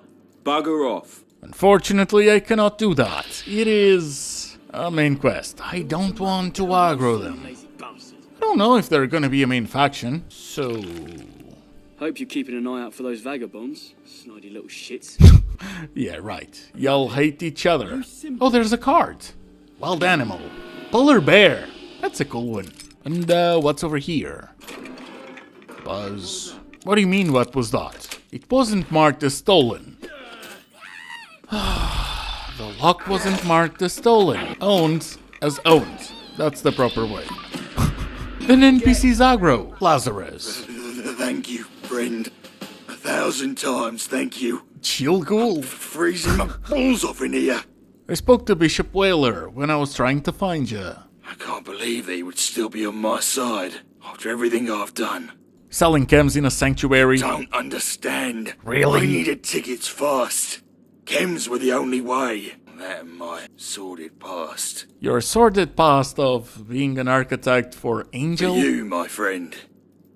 Bugger off. Unfortunately, I cannot do that. It is a main quest. I don't want to aggro them. I don't know if they're gonna be a main faction, so... Hope you're keeping an eye out for those vagabonds. Snidey little shits. Yeah, right. Y'all hate each other. Oh, there's a card. Wild animal. Polar bear. That's a cool one. And what's over here? Buzz. What do you mean, what was that? It wasn't marked as stolen. The lock wasn't marked as stolen. Owned as owned. That's the proper way. An NPC's aggro. Lazarus. Thank you, friend. 1,000 times thank you. Chill, ghoul. Freezing my balls off in here. I spoke to Bishop Whaler when I was trying to find you. I can't believe that he would still be on my side after everything I've done. Selling chems in a sanctuary. Don't understand. Really? I needed tickets fast. Chems were the only way. That and my sordid past. Your sordid past of being an architect for Angel? For you, my friend.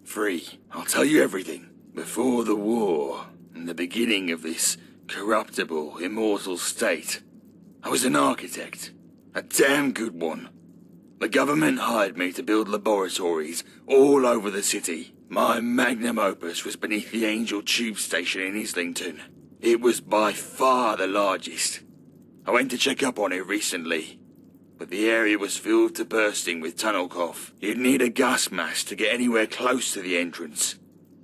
Free. I'll tell you everything. Before the war, and the beginning of this corruptible, immortal state, I was an architect. A damn good one. The government hired me to build laboratories all over the city. My magnum opus was beneath the Angel tube station in Islington. It was by far the largest. I went to check up on it recently, but the area was filled to bursting with tunnel cough. You'd need a gas mask to get anywhere close to the entrance.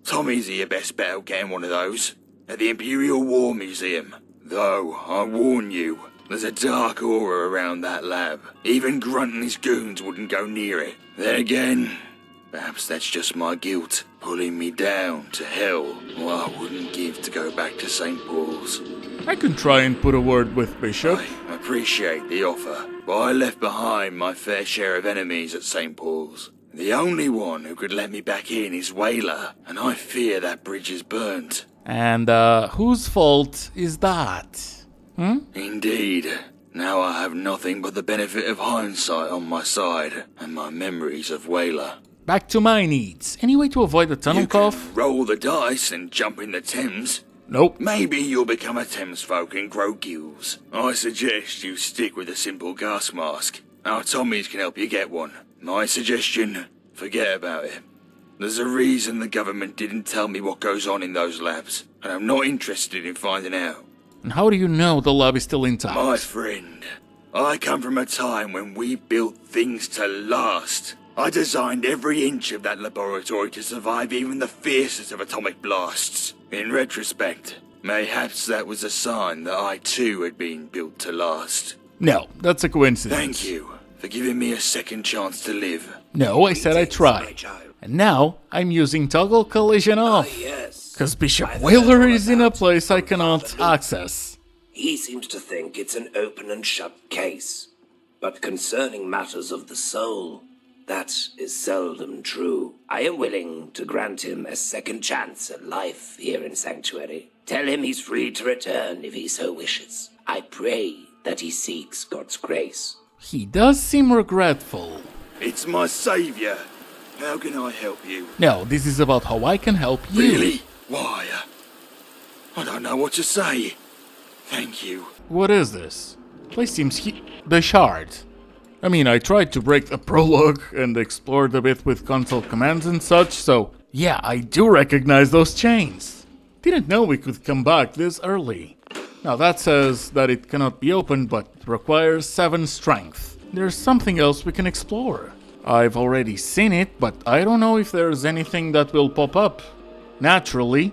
Tommy's your best bet at getting one of those, at the Imperial War Museum. Though, I warn you, there's a dark aura around that lab. Even Grunt and his goons wouldn't go near it. Then again, perhaps that's just my guilt, pulling me down to hell, what I wouldn't give to go back to St. Paul's. I can try and put a word with Bishop. I appreciate the offer, but I left behind my fair share of enemies at St. Paul's. The only one who could let me back in is Whaler, and I fear that bridge is burnt. And, whose fault is that? Indeed. Now I have nothing but the benefit of hindsight on my side, and my memories of Whaler. Back to my needs. Any way to avoid the tunnel cough? Roll the dice and jump in the Thames. Nope. Maybe you'll become a Thames folk and grow gills. I suggest you stick with a simple gas mask. Our Tommies can help you get one. My suggestion, forget about it. There's a reason the government didn't tell me what goes on in those labs, and I'm not interested in finding out. And how do you know the lab is still intact? My friend, I come from a time when we built things to last. I designed every inch of that laboratory to survive even the fiercest of atomic blasts. In retrospect, mayhaps that was a sign that I too had been built to last. No, that's a coincidence. Thank you for giving me a second chance to live. No, I said I'd try. And now, I'm using toggle collision off. Because Bishop Whaler is in a place I cannot access. He seems to think it's an open and shut case. But concerning matters of the soul, that is seldom true. I am willing to grant him a second chance at life here in Sanctuary. Tell him he's free to return if he so wishes. I pray that he seeks God's grace. He does seem regretful. It's my savior. How can I help you? No, this is about how I can help you. Really? Why? I don't know what to say. Thank you. What is this? Place seems the shard. I mean, I tried to break the prologue and explored a bit with console commands and such, so yeah, I do recognize those chains. Didn't know we could come back this early. Now that says that it cannot be opened, but requires 7 strength. There's something else we can explore. I've already seen it, but I don't know if there's anything that will pop up. Naturally.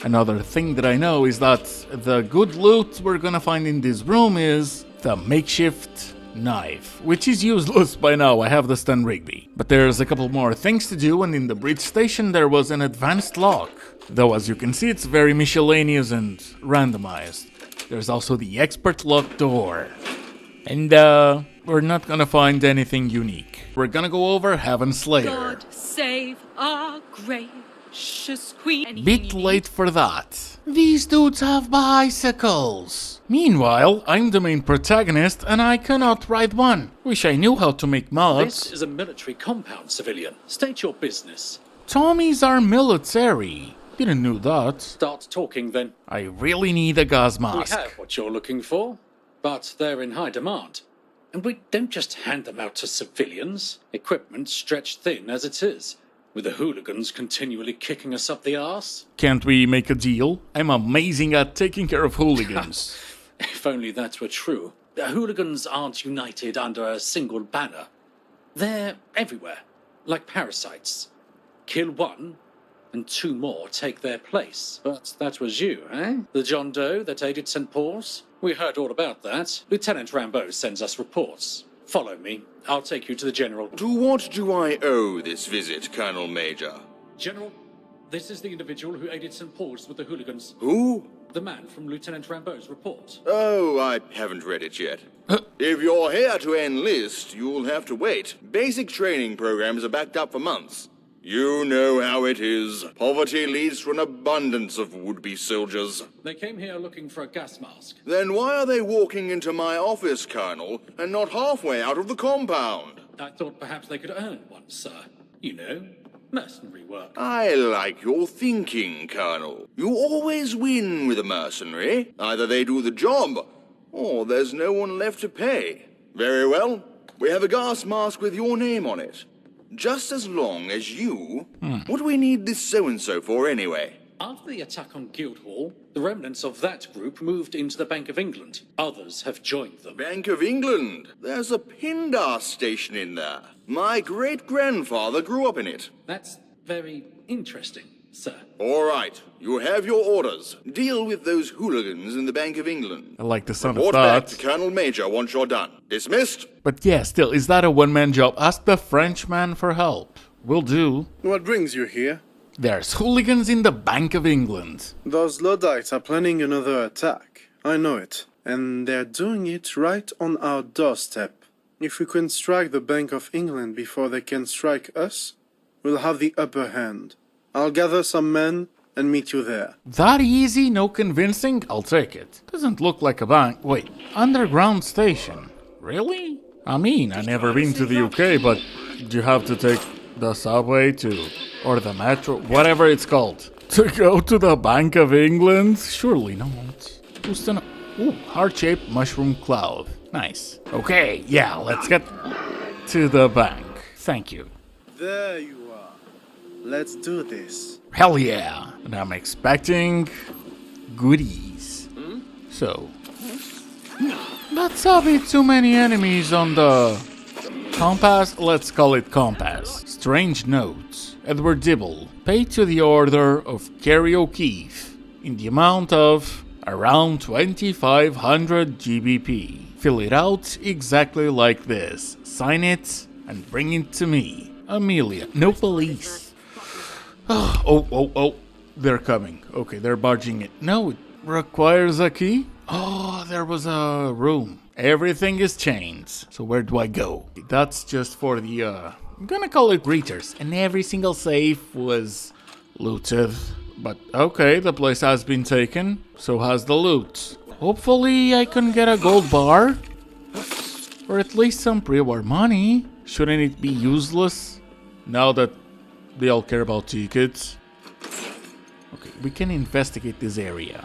Another thing that I know is that the good loot we're gonna find in this room is the makeshift knife, which is useless by now. I have the stun Rigby. But there's a couple more things to do, and in the bridge station there was an advanced lock. Though as you can see, it's very miscellaneous and randomized. There's also the expert lock door. And we're not gonna find anything unique. We're gonna go over Heavenslayer. God save our gracious queen. Bit late for that. These dudes have bicycles. Meanwhile, I'm the main protagonist and I cannot ride one. Wish I knew how to make mods. This is a military compound, civilian. State your business. Tommies are military. Didn't know that. Start talking then. I really need a gas mask. We have what you're looking for, but they're in high demand. And we don't just hand them out to civilians. Equipment stretched thin as it is, with the hooligans continually kicking us up the arse. Can't we make a deal? I'm amazing at taking care of hooligans. If only that were true. The hooligans aren't united under a single banner. They're everywhere, like parasites. Kill one, and two more take their place. But that was you, eh? The John Doe that aided St. Paul's? We heard all about that. Lieutenant Rambeau sends us reports. Follow me. I'll take you to the General. To what do I owe this visit, Colonel Major? General, this is the individual who aided St. Paul's with the hooligans. Who? The man from Lieutenant Rambeau's report. Oh, I haven't read it yet. If you're here to enlist, you'll have to wait. Basic training programs are backed up for months. You know how it is. Poverty leads to an abundance of would-be soldiers. They came here looking for a gas mask. Then why are they walking into my office, Colonel, and not halfway out of the compound? I thought perhaps they could earn one, sir. You know, mercenary work. I like your thinking, Colonel. You always win with a mercenary. Either they do the job, or there's no one left to pay. Very well. We have a gas mask with your name on it. Just as long as you... What do we need this so-and-so for anyway? After the attack on Guildhall, the remnants of that group moved into the Bank of England. Others have joined them. Bank of England? There's a Pindar station in there. My great-grandfather grew up in it. That's very interesting, sir. All right, you have your orders. Deal with those hooligans in the Bank of England. I like the sound Report of back that. to Colonel Major once you're done. Dismissed? But yeah, still, is that a one-man job? Ask the Frenchman for help. Will do. What brings you here? There's hooligans in the Bank of England. Those Luddites are planning another attack. I know it. And they're doing it right on our doorstep. If we can strike the Bank of England before they can strike us, we'll have the upper hand. I'll gather some men and meet you there. That easy? No convincing? I'll take it. Doesn't look like a bank. Wait, underground station. Really? I mean, I've never been to the UK, but you have to take the subway to, or the metro, whatever it's called, to go to the Bank of England? Surely not. Who's gonna... Ooh, heart-shaped mushroom cloud. Nice. Okay, yeah, let's get to the bank. Thank you. There you are. Let's do this. Hell yeah. And I'm expecting goodies. So, that's a bit too many enemies on the compass. Let's call it compass. Strange notes. Edward Dibble. Paid to the order of Kerry O'Keefe in the amount of around 2500 GBP. Fill it out exactly like this. Sign it and bring it to me. Amelia. No police. Oh. They're coming. Okay, they're barging it. No, it requires a key. Oh, there was a room. Everything is changed. So where do I go? That's just for the, I'm gonna call it greeters. And every single safe was looted. But okay, the place has been taken. So has the loot. Hopefully I can get a gold bar. Or at least some pre-war money. Shouldn't it be useless? Now that they all care about tickets. Okay, we can investigate this area.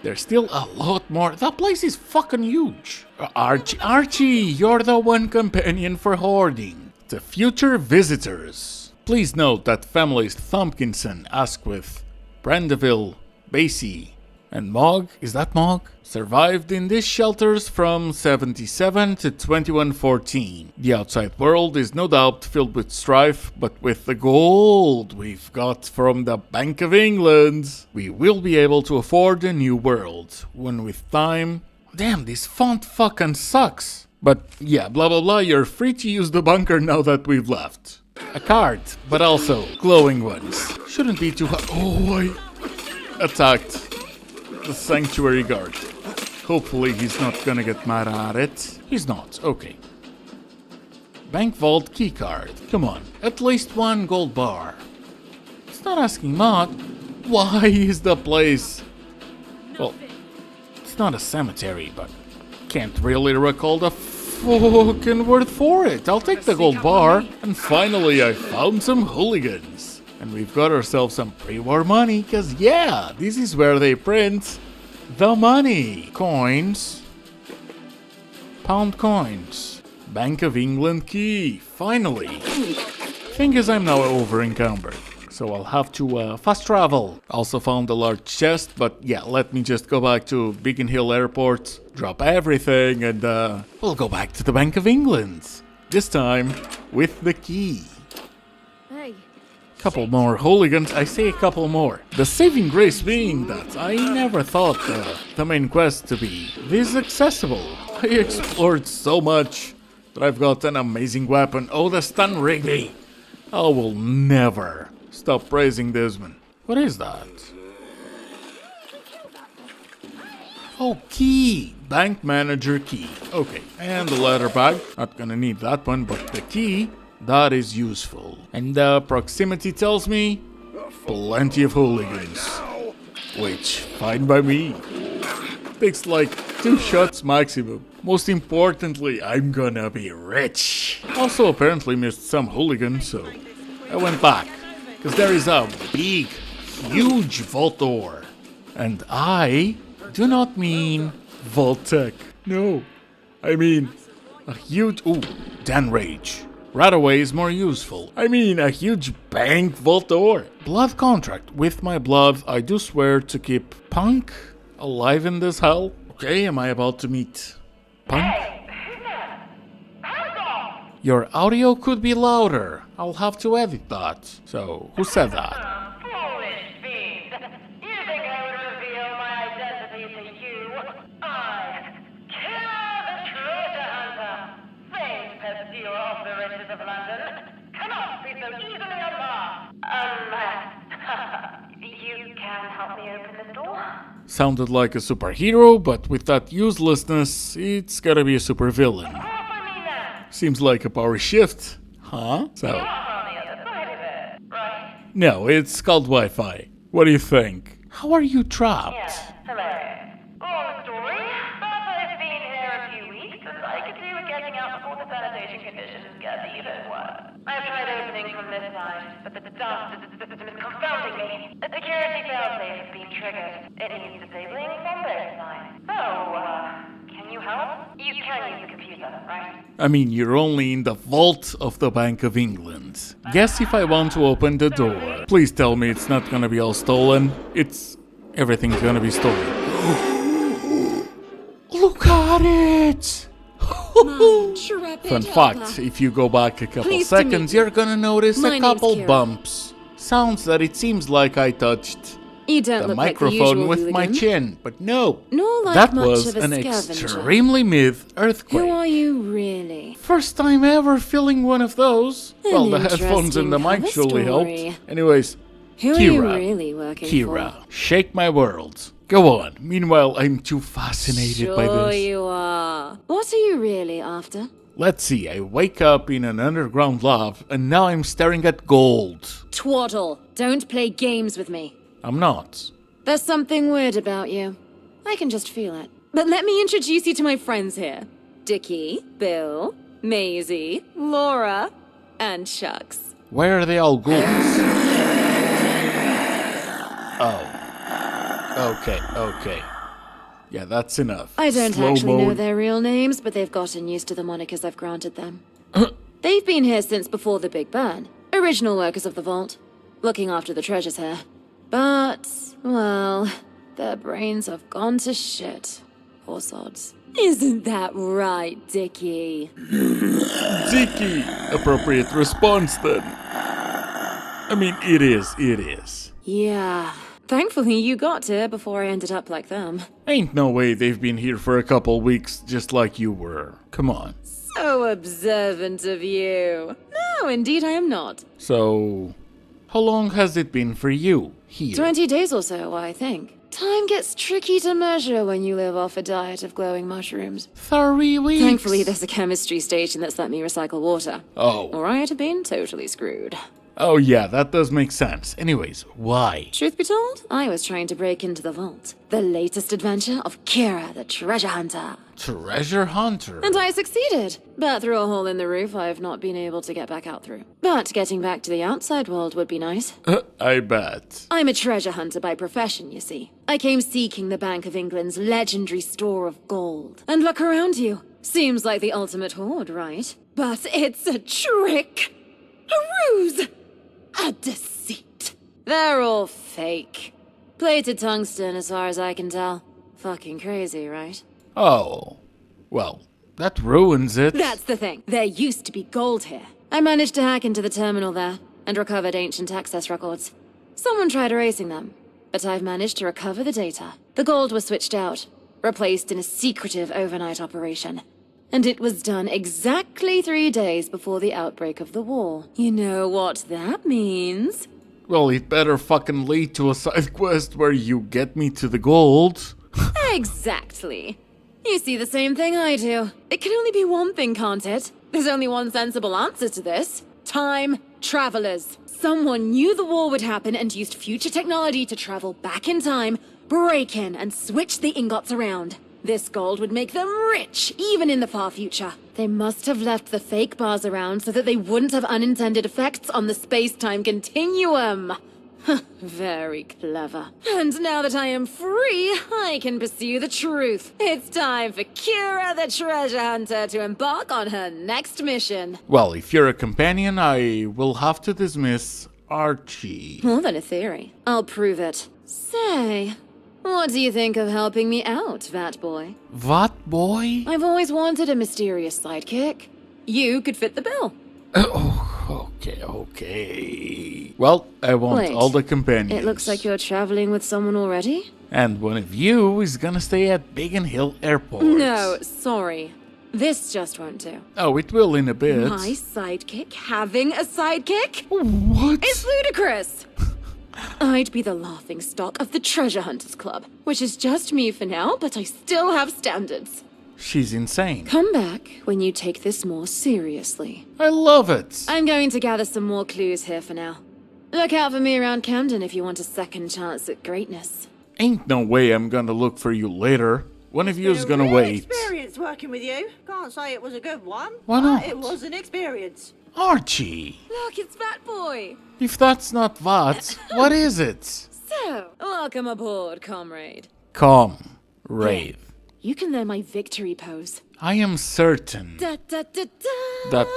There's still a lot more. That place is fucking huge. Archie, you're the one companion for hoarding. To future visitors, please note that families Thumpkinson, Asquith, Brandeville, Basie, and Mogg, is that Mogg? Survived in these shelters from 77 to 2114. The outside world is no doubt filled with strife, but with the gold we've got from the Bank of England, we will be able to afford a new world, when with time... Damn, this font fucking sucks. But yeah, blah blah blah, you're free to use the bunker now that we've left. A card, but also glowing ones. Shouldn't be too hard. Oh, I attacked the sanctuary guard. Hopefully he's not gonna get mad at it. He's not, okay. Bank vault keycard. Come on, at least 1 gold bar. It's not asking much. Why is the place... Well, it's not a cemetery, but can't really recall the fucking word for it. I'll take the gold bar. And finally I found some hooligans. And we've got ourselves some pre-war money, cause yeah, this is where they print the money. Coins. Pound coins. Bank of England key. Finally. Thing is, I'm now over encumbered, so I'll have to fast travel. Also found a large chest, but yeah, let me just go back to Beacon Hill Airport, drop everything, and we'll go back to the Bank of England. This time with the key. Hey. Couple more hooligans, I say a couple more. The saving grace being that I never thought the main quest to be this accessible. I explored so much that I've got an amazing weapon. Oh, the stun Rigby! I will never stop praising this one. What is that? Oh, key! Bank manager key. Okay, and the letter bag. Not gonna need that one, but the key, that is useful. And proximity tells me plenty of hooligans. Which, fine by me. Takes like 2 shots maximum. Most importantly, I'm gonna be rich. Also apparently missed some hooligans, so I went back. Because there is a big, huge vault door. And I do not mean vault tech. No, I mean a huge... Ooh, Dan Rage. Right away is more useful. I mean a huge bank vault door. Blood contract. With my blood, I do swear to keep Punk alive in this hell. Okay, am I about to meet Punk? Your audio could be louder. I'll have to edit that. So, who said that? You can help me open this door? Sounded like a superhero, but with that uselessness, it's gotta be a supervillain. Seems like a power shift, huh? So... No, it's called Wi-Fi. What do you think? How are you trapped? Hilarious. Long story, but I've been here a few weeks, and I could do with getting out before the sanitation conditions get even worse. I've tried opening from this side, but the dust system is confounding me. A security failsafe has been triggered. It needs disabling from this side. So, can you help? You can use the computer, right? I mean, you're only in the vault of the Bank of England. Guess if I want to open the door. Please tell me it's not gonna be all stolen. Everything's gonna be stolen. Look at it! Fun fact, if you go back a couple seconds, you're gonna notice a couple bumps. Sounds that it seems like I touched the microphone with my chin, but no, that was an extremely mid earthquake. Who are you really? First time ever feeling one of those. Well, the headphones and the mic surely helped. Anyways, Who are you really working Kira, shake my world. Go on. Meanwhile, I'm too fascinated by this. Sure you are. What are you really after? Let's see, I wake up in an underground lab, and now I'm staring at gold. Twaddle, don't play games with me. I'm not. There's something weird about you. I can just feel it. But let me introduce you to my friends here. Dickie, Bill, Maisie, Laura, and Chucks. Why are they all ghouls? Oh. Okay. Yeah, that's enough. I don't Slow actually know mode. their real names, but they've gotten used to the monikers I've granted them. They've been here since before the Big Bang. Original workers of the vault. Looking after the treasures here. But, well, their brains have gone to shit. Poor sods. Isn't that right, Dickie? Dickie! Appropriate response then. I mean, it is. Yeah, Thankfully, you got here before I ended up like them. Ain't no way they've been here for a couple weeks just like you were. Come on. So observant of you. No, indeed I am not. So, how long has it been for you here? 20 days or so, I think. Time gets tricky to measure when you live off a diet of glowing mushrooms. 3 weeks? Thankfully, there's a chemistry station that's let me recycle water. Oh. Or I'd have been totally screwed. Oh yeah, that does make sense. Anyways, why? Truth be told, I was trying to break into the vault. The latest adventure of Kira, the treasure hunter. Treasure hunter? And I succeeded. But through a hole in the roof, I've not been able to get back out through. But getting back to the outside world would be nice. I bet. I'm a treasure hunter by profession, you see. I came seeking the Bank of England's legendary store of gold. And look around you. Seems like the ultimate hoard, right? But it's a trick. A ruse. A deceit. They're all fake. Plated tungsten, as far as I can tell. Fucking crazy, right? Oh. Well, that ruins it. That's the thing. There used to be gold here. I managed to hack into the terminal there and recovered ancient access records. Someone tried erasing them, but I've managed to recover the data. The gold was switched out, replaced in a secretive overnight operation. And it was done exactly 3 days before the outbreak of the war. You know what that means? Well, it better fucking lead to a side quest where you get me to the gold. Exactly. You see the same thing I do. It can only be one thing, can't it? There's only one sensible answer to this. Time travelers. Someone knew the war would happen and used future technology to travel back in time, break in, and switch the ingots around. This gold would make them rich, even in the far future. They must have left the fake bars around so that they wouldn't have unintended effects on the space-time continuum. Very clever. And now that I am free, I can pursue the truth. It's time for Kira the treasure hunter to embark on her next mission. Well, if you're a companion, I will have to dismiss Archie. More than a theory. I'll prove it. Say, what do you think of helping me out, Vat Boy? Vat Boy? I've always wanted a mysterious sidekick. You could fit the bill. Okay. Well, I want Wait, all the companions. It looks like you're traveling with someone already? And one of you is gonna stay at Biggin Hill Airport. No, sorry. This just won't do. Oh, it will in a bit. My sidekick having a sidekick? What? It's ludicrous! I'd be the laughing stock of the Treasure Hunters Club, which is just me for now, but I still have standards. She's insane. Come back when you take this more seriously. I love it. I'm going to gather some more clues here for now. Look out for me around Camden if you want a second chance at greatness. Ain't no way I'm gonna look for you later. One of you is gonna wait. Experience working with you. Can't say it was a good one. Why not? But it was an experience. Archie! Look, it's Fat Boy! If that's not Vat, what is it? So, welcome aboard, comrade. Comrade. You can learn my victory pose. I am certain Da, da, da, da. that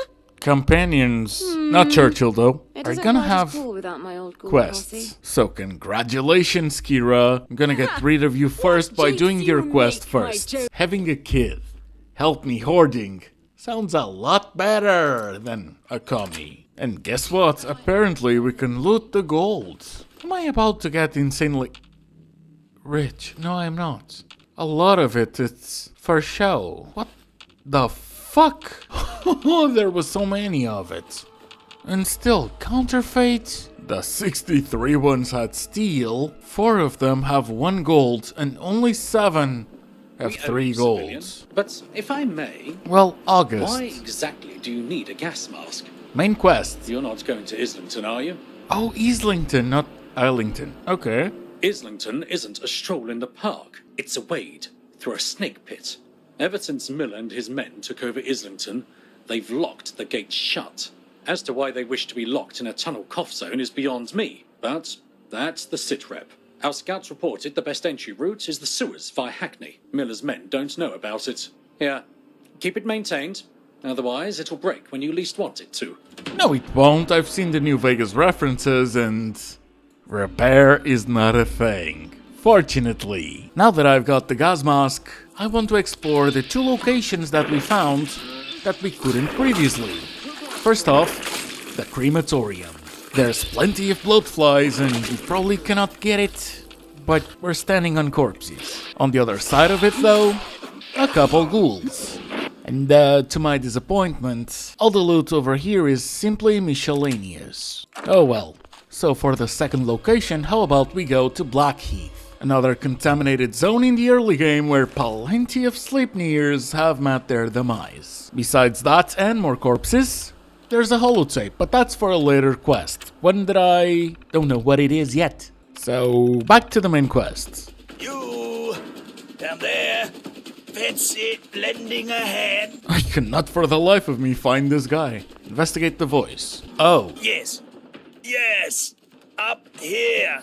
companions, not Churchill though, It are doesn't gonna ride as have cool without my old quests. posse. So congratulations, Kira. I'm gonna get rid of you first by jinx doing you your quest make my first. joke. Having a kid, help me hoarding, sounds a lot better than a commie. And guess what? Apparently we can loot the gold. Am I about to get insanely rich? No, I'm not. A lot of it's for show. What the fuck? There was so many of it. And still, counterfeit? The 63 ones had steel, 4 of them have 1 gold, and only 7 have 3 golds. But if I may... Well, August. Why exactly do you need a gas mask? Main quest. You're not going to Islington, are you? Oh, Islington, not Islington. Okay. Islington isn't a stroll in the park. It's a wade through a snake pit. Ever since Miller and his men took over Islington, they've locked the gates shut. As to why they wish to be locked in a tunnel cough zone is beyond me. But that's the sitrep. Our scouts reported the best entry route is the sewers via Hackney. Miller's men don't know about it. Here, keep it maintained. Otherwise, it'll break when you least want it to. No, it won't. I've seen the New Vegas references and... repair is not a thing. Fortunately. Now that I've got the gas mask, I want to explore the 2 locations that we found that we couldn't previously. First off, the crematorium. There's plenty of blood flies and you probably cannot get it, but we're standing on corpses. On the other side of it though, a couple ghouls. And to my disappointment, all the loot over here is simply miscellaneous. Oh well. So for the second location, how about we go to Blackheath? Another contaminated zone in the early game where plenty of Sleipnirs have met their demise. Besides that and more corpses, there's a holotape, but that's for a later quest. One that I don't know what it is yet. So back to the main quest. You down there, fancy lending a hand? I cannot for the life of me find this guy. Investigate the voice. Oh. Yes, up here.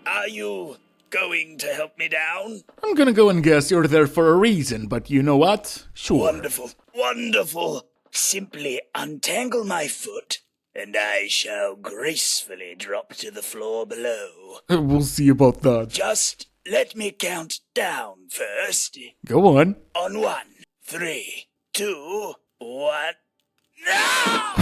Are you going to help me down? I'm gonna go and guess you're there for a reason, but you know what? Sure. Wonderful. Simply untangle my foot, and I shall gracefully drop to the floor below. We'll see about that. Just let me count down first. Go on. On 1, 3, 2, 1. No!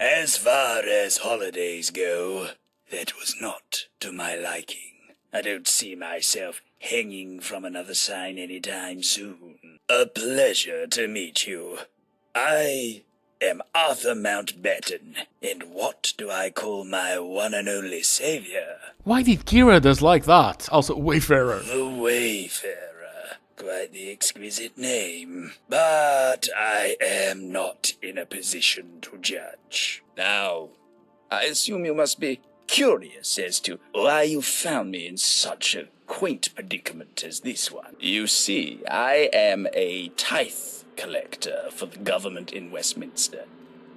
As far as holidays go, that was not to my liking. I don't see myself hanging from another sign anytime soon. A pleasure to meet you. I am Arthur Mountbatten, and what do I call my one and only savior? Why did Kira does like that? Also, Wayfarer. The Wayfarer. Quite the exquisite name. But I am not in a position to judge. Now, I assume you must be curious as to why you found me in such a quaint predicament as this one. You see, I am a tithe collector for the government in Westminster.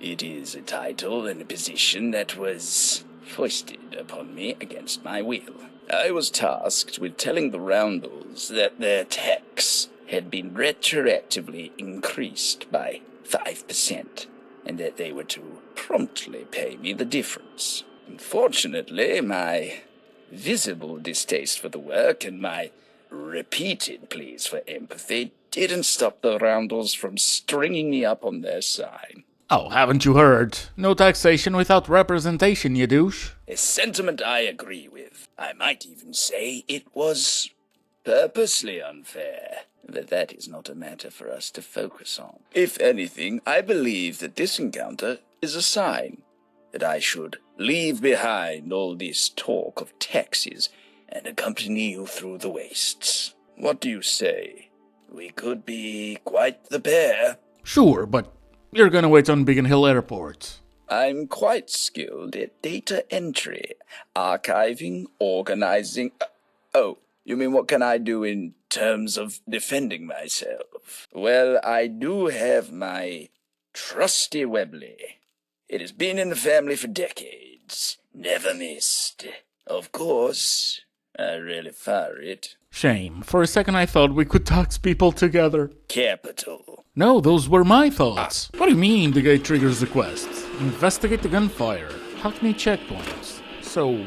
It is a title and a position that was foisted upon me against my will. I was tasked with telling the Roundels that their tax had been retroactively increased by 5%, and that they were to promptly pay me the difference. Unfortunately, my visible distaste for the work and my repeated pleas for empathy didn't stop the Roundels from stringing me up on their side. Oh, haven't you heard? No taxation without representation, you douche. A sentiment I agree with. I might even say it was purposely unfair. But that is not a matter for us to focus on. If anything, I believe that this encounter is a sign that I should leave behind all this talk of taxes and accompany you through the wastes. What do you say? We could be quite the pair. Sure, but you're gonna wait on Biggin Hill Airport. I'm quite skilled at data entry, archiving, organizing. Oh, you mean what can I do in terms of defending myself? Well, I do have my trusty Webley. It has been in the family for decades. Never missed. Of course, I really fire it. Shame. For a second I thought we could tax people together. Capital. No, those were my thoughts. What do you mean the gate triggers the quest? Investigate the gunfire. How many checkpoints? So,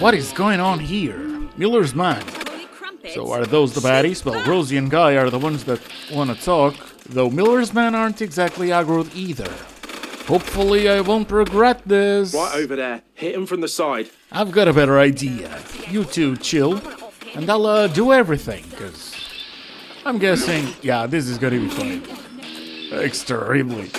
what is going on here? Miller's man. So are those the baddies? Well, Rosie and Guy are the ones that want to talk, though Miller's men aren't exactly aggroed either. Hopefully I won't regret this. Right over there. Hit him from the side. I've got a better idea. You two chill, and I'll do everything, because I'm guessing, yeah, this is gonna be fun. Extremely.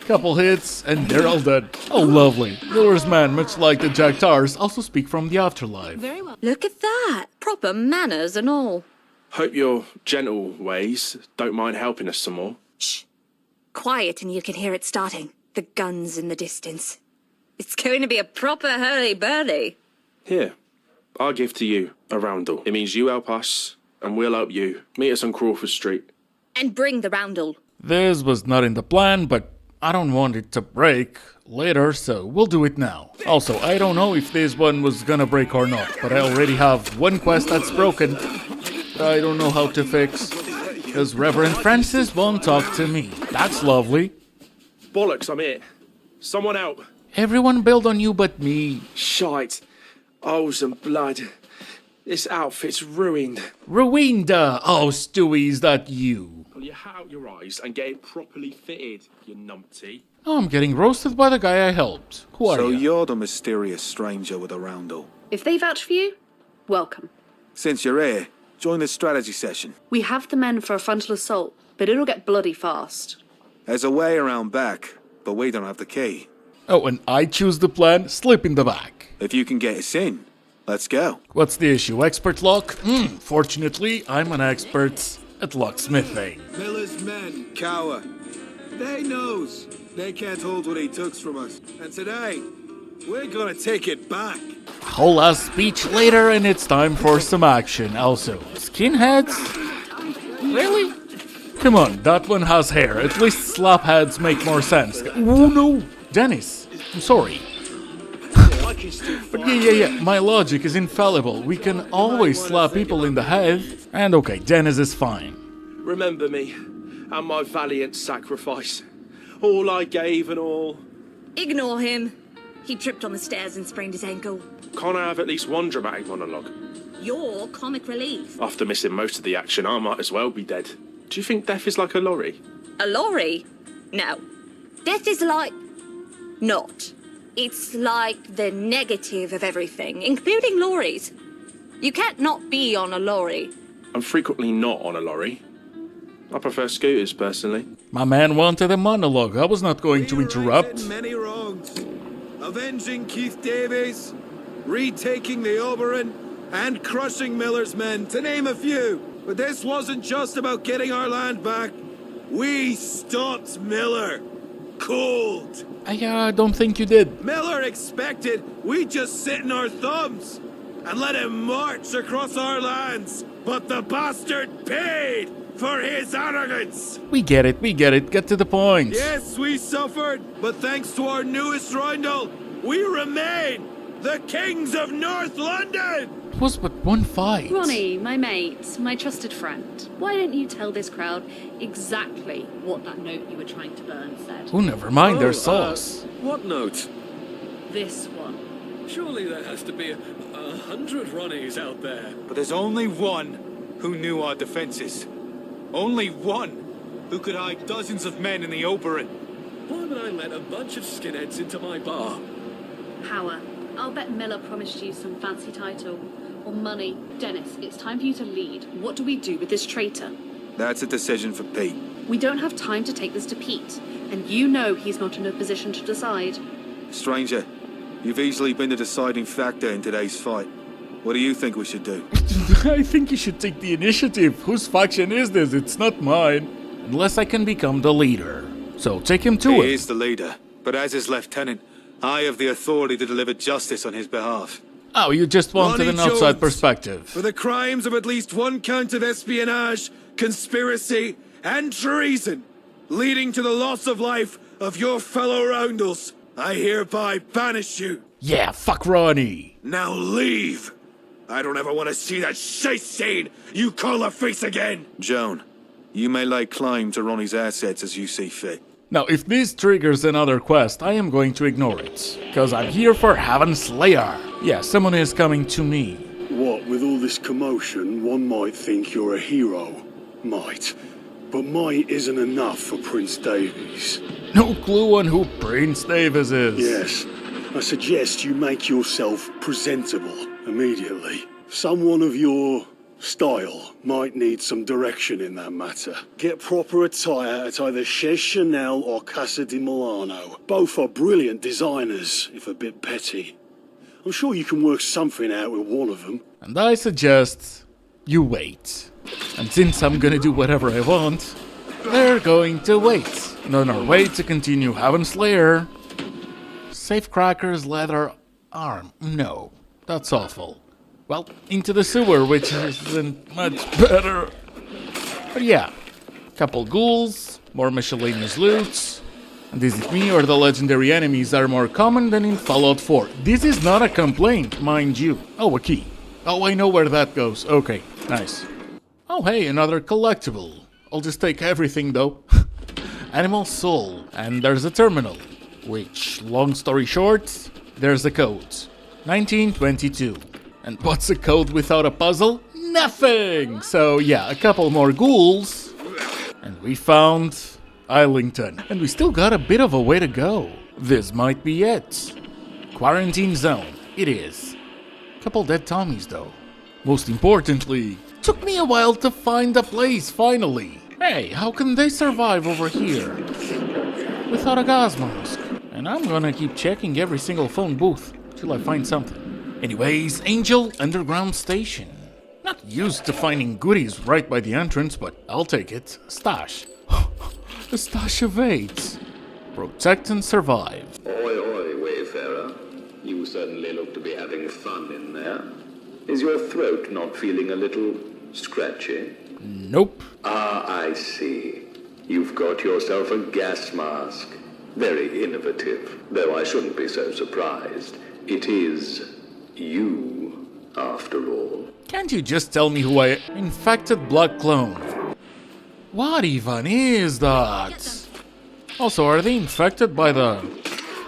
Couple hits, and they're all dead. Oh, lovely. Miller's men, much like the Jagtars, also speak from the afterlife. Very well. Look at that. Proper manners and all. Hope your gentle ways don't mind helping us some more. Shh. Quiet and you can hear it starting. The guns in the distance. It's going to be a proper hurly-burly. Here, I'll give to you a roundel. It means you help us, and we'll help you. Meet us on Crawford Street. And bring the roundel. This was not in the plan, but I don't want it to break later, so we'll do it now. Also, I don't know if this one was gonna break or not, but I already have one quest that's broken that I don't know how to fix, because Reverend Francis won't talk to me. That's lovely. Bollocks, I'm here. Someone help. Everyone build on you but me. Shite. Holes and blood. This outfit's ruined. Ruined? Oh, Stewie, is that you? Well, you hat out your eyes and get it properly fitted, you numpty. Oh, I'm getting roasted by the guy I helped. Who are So you? you're the mysterious stranger with a roundel. If they vouch for you, welcome. Since you're here, join the strategy session. We have the men for a frontal assault, but it'll get bloody fast. There's a way around back, but we don't have the key. Oh, and I choose the plan, slip in the back. If you can get us in, let's go. What's the issue? Expert lock? Fortunately, I'm an expert at locksmithing. Miller's men cower. They knows they can't hold what he took from us. And today, we're gonna take it back. Whole ass speech later, and it's time for some action. Also, skinheads? Really? Come on, that one has hair. At least slapheads make more sense. Oh no, Dennis, I'm sorry. But yeah, my logic is infallible. We can always slap people in the head. And okay, Dennis is fine. Remember me and my valiant sacrifice. All I gave and all. Ignore him. He tripped on the stairs and sprained his ankle. Can't I have at least one dramatic monologue? You're comic relief. After missing most of the action, I might as well be dead. Do you think death is like a lorry? A lorry? No. Death is like... not. It's like the negative of everything, including lorries. You can't not be on a lorry. I'm frequently not on a lorry. I prefer scooters, personally. My man wanted a monologue. I was not going to interrupt. Many wrongs. Avenging Keith Davies, retaking the Oberon, and crushing Miller's men, to name a few. But this wasn't just about getting our land back. We stopped Miller. Cold. I don't think you did. Miller expected we'd just sit in our thumbs and let him march across our lands. But the bastard paid for his arrogance. We get it. Get to the point. Yes, we suffered, but thanks to our newest roundel, we remain the kings of North London. It was but one fight. Ronnie, my mate, my trusted friend, why don't you tell this crowd exactly what that note you were trying to burn said? Oh, never mind, their sauce. What note? This one. Surely there has to be 100 Ronnies out there. But there's only one who knew our defenses. Only one who could hide dozens of men in the Oberon. Why would I let a bunch of skinheads into my bar? Power. I'll bet Miller promised you some fancy title. Or money. Dennis, it's time for you to lead. What do we do with this traitor? That's a decision for Pete. We don't have time to take this to Pete. And you know he's not in a position to decide. Stranger, you've easily been the deciding factor in today's fight. What do you think we should do? I think you should take the initiative. Whose faction is this? It's not mine. Unless I can become the leader. So take him to it. He is the leader, but as his lieutenant, I have the authority to deliver justice on his behalf. Oh, you just wanted Ronnie an outside Jones, perspective. For the crimes of at least one count of espionage, conspiracy, and treason, leading to the loss of life of your fellow roundels, I hereby banish you. Yeah, fuck Ronnie. Now leave. I don't ever want to see that shite stain you call a face again. Joan, you may lay claim to Ronnie's assets as you see fit. Now, if this triggers another quest, I am going to ignore it. Because I'm here for Heavenslayer. Yeah, someone is coming to me. What, with all this commotion, one might think you're a hero. Might. But might isn't enough for Prince Davies. No clue on who Prince Davies is. Yes. I suggest you make yourself presentable immediately. Someone of your style might need some direction in that matter. Get proper attire at either Chez Chanel or Casa di Milano. Both are brilliant designers, if a bit petty. I'm sure you can work something out with one of them. And I suggest you wait. And since I'm gonna do whatever I want, they're going to wait. And on our way to continue Heavenslayer. Safecracker's leather arm. No, that's awful. Well, into the sewer, which isn't much better. But yeah, couple ghouls, more miscellaneous loot. And this is me, or the legendary enemies are more common than in Fallout 4. This is not a complaint, mind you. Oh, a key. Oh, I know where that goes. Okay, nice. Oh, hey, another collectible. I'll just take everything, though. Animal soul. And there's a terminal. Which, long story short, there's a code. 1922. And what's a code without a puzzle? Nothing! So yeah, a couple more ghouls. And we found Islington, and we still got a bit of a way to go. This might be it. Quarantine zone, it is. Couple dead Tommies though. Most importantly, took me a while to find the place finally. Hey, how can they survive over here without a gas mask? And I'm gonna keep checking every single phone booth till I find something. Anyways, Angel Underground Station. Not used to finding goodies right by the entrance, but I'll take it. Stash. A stash of AIDS. Protect and survive. Oi, oi, Wayfarer. You certainly look to be having fun in there. Is your throat not feeling a little scratchy? Nope. Ah, I see. You've got yourself a gas mask. Very innovative, though I shouldn't be so surprised. It is you, after all. Can't you just tell me who I... Infected blood clone. What even is that? Also, are they infected by the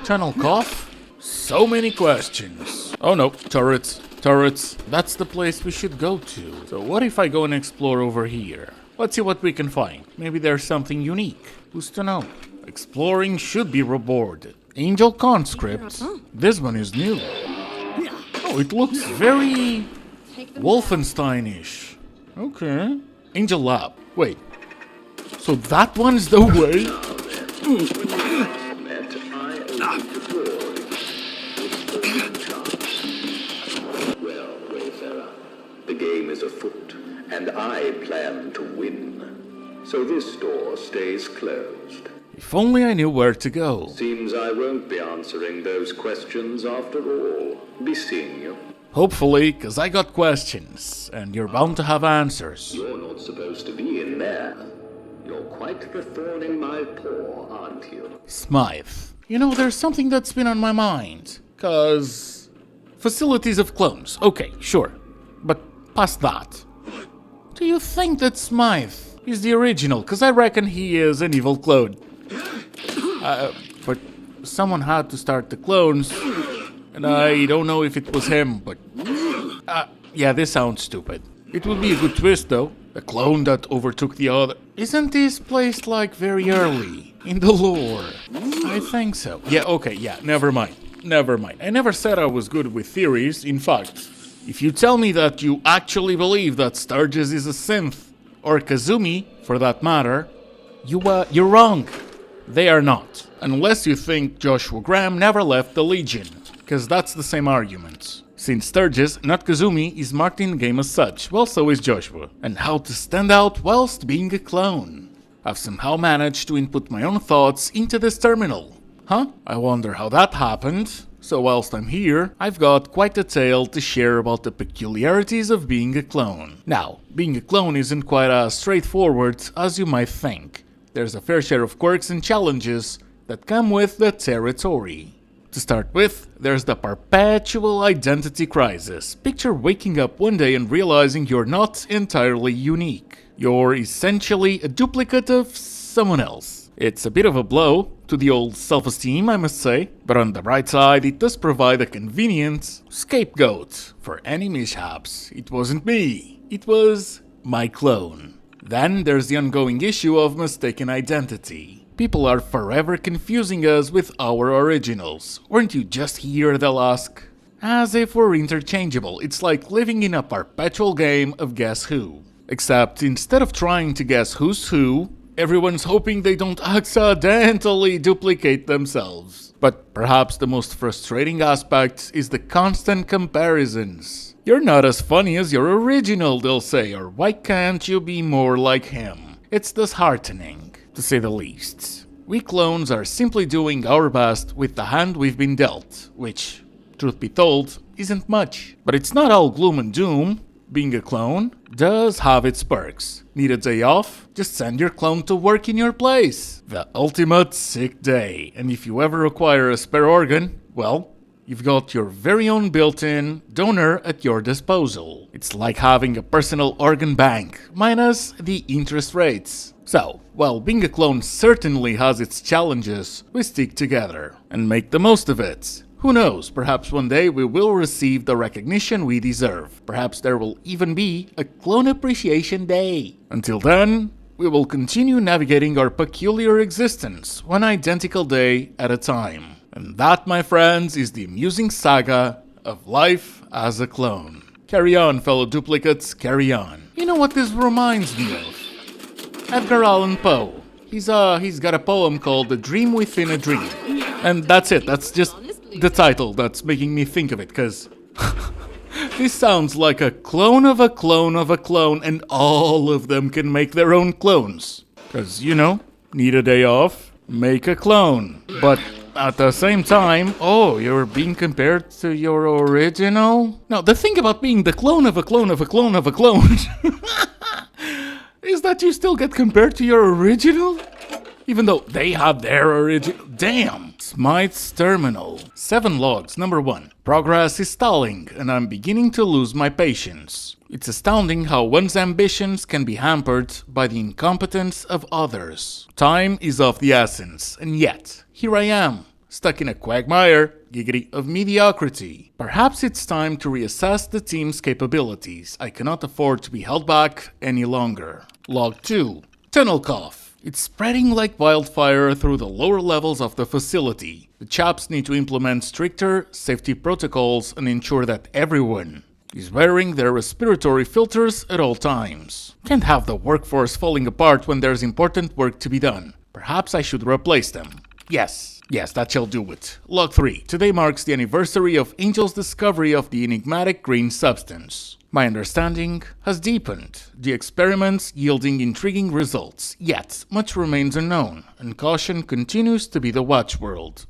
channel cough? So many questions. Oh no, turrets. Turrets. That's the place we should go to. So what if I go and explore over here? Let's see what we can find. Maybe there's something unique. Who's to know? Exploring should be rewarded. Angel Conscript. This one is new. Oh, it looks very Wolfenstein-ish. Okay. Angel Lab. Wait. So that one's the way? Well, Wayfarer, the game is afoot, and I plan to win. So this door stays closed. If only I knew where to go. Seems I won't be answering those questions after all. Be seeing you. Hopefully, because I got questions, and you're bound to have answers. You're not supposed to be in there. You're quite the thorn in my paw, aren't you? Smythe. You know, there's something that's been on my mind. Cause... Facilities of clones. Okay, sure. But past that. Do you think that Smythe is the original? Cause I reckon he is an evil clone. But someone had to start the clones. And I don't know if it was him, but... yeah, this sounds stupid. It would be a good twist, though. A clone that overtook the other. Isn't this placed, like, very early in the lore? I think so. Yeah, okay, yeah, never mind. Never mind. I never said I was good with theories. In fact, if you tell me that you actually believe that Sturgis is a synth, or Kazumi, for that matter, you're wrong. They are not. Unless you think Joshua Graham never left the Legion. Because that's the same argument. Since Sturgis, not Kazumi, is marked in the game as such, well, so is Joshua. And how to stand out whilst being a clone. I've somehow managed to input my own thoughts into this terminal. Huh? I wonder how that happened. So whilst I'm here, I've got quite a tale to share about the peculiarities of being a clone. Now, being a clone isn't quite as straightforward as you might think. There's a fair share of quirks and challenges that come with the territory. To start with, there's the perpetual identity crisis. Picture waking up one day and realizing you're not entirely unique. You're essentially a duplicate of someone else. It's a bit of a blow to the old self-esteem, I must say, but on the bright side, it does provide a convenient scapegoat for any mishaps. It wasn't me, it was my clone. Then there's the ongoing issue of mistaken identity. People are forever confusing us with our originals. Weren't you just here, they'll ask? As if we're interchangeable. It's like living in a perpetual game of Guess Who. Except instead of trying to guess who's who, everyone's hoping they don't accidentally duplicate themselves. But perhaps the most frustrating aspect is the constant comparisons. You're not as funny as your original, they'll say, or why can't you be more like him? It's disheartening, to say the least. We clones are simply doing our best with the hand we've been dealt, which, truth be told, isn't much. But it's not all gloom and doom. Being a clone does have its perks. Need a day off? Just send your clone to work in your place. The ultimate sick day. And if you ever require a spare organ, well, you've got your very own built-in donor at your disposal. It's like having a personal organ bank, minus the interest rates. So, while being a clone certainly has its challenges, we stick together and make the most of it. Who knows, perhaps one day we will receive the recognition we deserve. Perhaps there will even be a Clone Appreciation Day. Until then, we will continue navigating our peculiar existence, one identical day at a time. And that, my friends, is the amusing saga of life as a clone. Carry on, fellow duplicates, carry on. You know what this reminds me of? Edgar Allan Poe. He's got a poem called A Dream Within a Dream. And that's it, that's just the title that's making me think of it, because this sounds like a clone of a clone of a clone, and all of them can make their own clones. Because, you know, need a day off, make a clone. But at the same time, oh, you're being compared to your original? Now, the thing about being the clone of a clone of a clone of a clone is that you still get compared to your original? Even though they have their original. Damn! Smythe's Terminal. 7 logs. Number 1. Progress is stalling, and I'm beginning to lose my patience. It's astounding how one's ambitions can be hampered by the incompetence of others. Time is of the essence, and yet, here I am, stuck in a quagmire, giggity, of mediocrity. Perhaps it's time to reassess the team's capabilities. I cannot afford to be held back any longer. Log 2. Tunnel cough. It's spreading like wildfire through the lower levels of the facility. The chaps need to implement stricter safety protocols and ensure that everyone is wearing their respiratory filters at all times. Can't have the workforce falling apart when there's important work to be done. Perhaps I should replace them. Yes, that shall do it. Log 3. Today marks the anniversary of Angel's discovery of the enigmatic green substance. My understanding has deepened, the experiments yielding intriguing results, yet much remains unknown, and caution continues to be the watchword.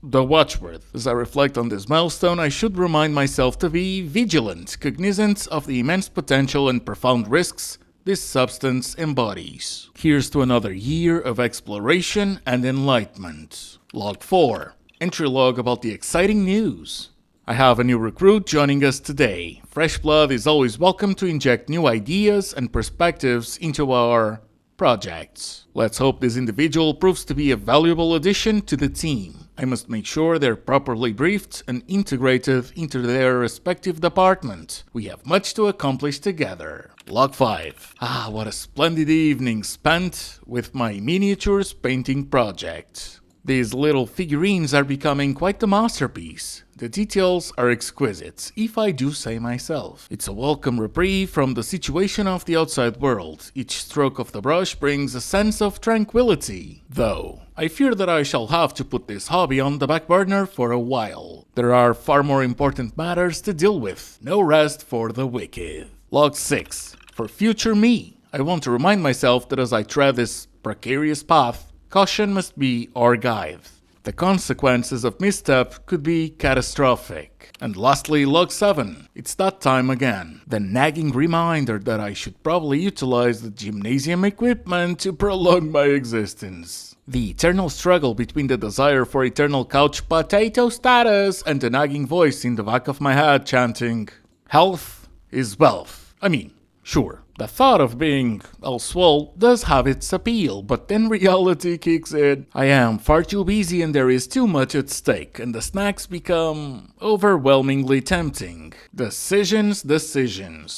As I reflect on this milestone, I should remind myself to be vigilant, cognizant of the immense potential and profound risks this substance embodies. Here's to another year of exploration and enlightenment. Log 4. Entry log about the exciting news. I have a new recruit joining us today. Fresh blood is always welcome to inject new ideas and perspectives into our projects. Let's hope this individual proves to be a valuable addition to the team. I must make sure they're properly briefed and integrated into their respective department. We have much to accomplish together. Log 5. What a splendid evening spent with my miniatures painting project. These little figurines are becoming quite the masterpiece. The details are exquisite, if I do say myself. It's a welcome reprieve from the situation of the outside world. Each stroke of the brush brings a sense of tranquility. Though, I fear that I shall have to put this hobby on the back burner for a while. There are far more important matters to deal with. No rest for the wicked. Log 6. For future me, I want to remind myself that as I tread this precarious path, caution must be our guide. The consequences of misstep could be catastrophic. And lastly, log 7. It's that time again. The nagging reminder that I should probably utilize the gymnasium equipment to prolong my existence. The eternal struggle between the desire for eternal couch potato status and the nagging voice in the back of my head chanting, health is wealth. I mean, sure. The thought of being all swole does have its appeal, but then reality kicks in. I am far too busy and there is too much at stake, and the snacks become overwhelmingly tempting. Decisions.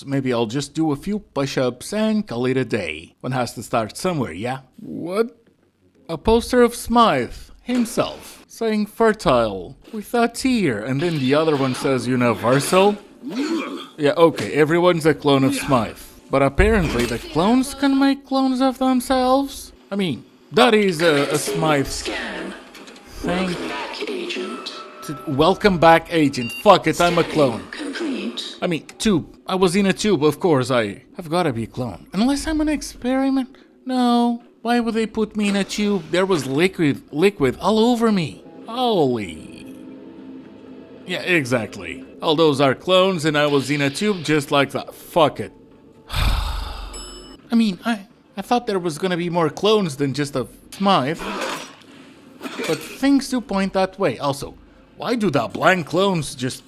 Maybe I'll just do a few push-ups and call it a day. One has to start somewhere, yeah? What? A poster of Smythe himself, saying fertile, with a tear, and then the other one says universal? Yeah, okay, everyone's a clone of Smythe. But apparently the clones can make clones of themselves? I mean, that is a Smythe thing. Welcome back, agent. Fuck it, I'm a clone. I mean, tube. I was in a tube, of course. I have gotta be a clone. Unless I'm an experiment? No. Why would they put me in a tube? There was liquid all over me. Holy. Yeah, exactly. All those are clones and I was in a tube just like that. Fuck it. I mean, I thought there was gonna be more clones than just a Smythe. But things do point that way. Also, why do the blank clones just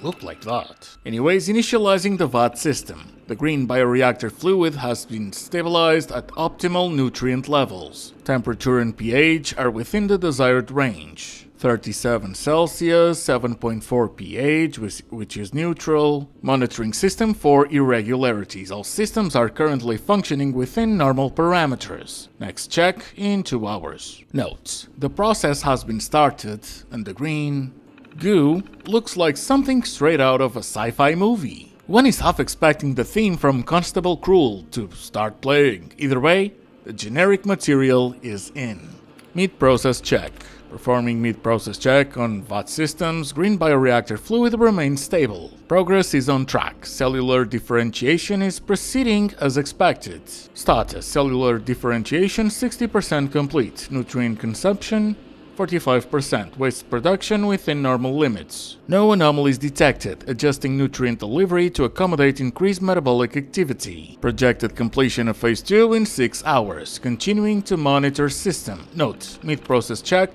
look like that? Anyways, initializing the VAT system. The green bioreactor fluid has been stabilized at optimal nutrient levels. Temperature and pH are within the desired range. 37 Celsius, 7.4 pH, which is neutral. Monitoring system for irregularities. All systems are currently functioning within normal parameters. Next check in 2 hours. Notes: the process has been started, and the green goo looks like something straight out of a sci-fi movie. One is half expecting the theme from Constable Cruel to start playing. Either way, the generic material is in. Meat process check. Performing meat process check on VAT systems, green bioreactor fluid remains stable. Progress is on track. Cellular differentiation is proceeding as expected. Status: cellular differentiation 60% complete. Nutrient consumption 45%. Waste production within normal limits. No anomalies detected. Adjusting nutrient delivery to accommodate increased metabolic activity. Projected completion of phase 2 in 6 hours. Continuing to monitor system. Note: meat process check.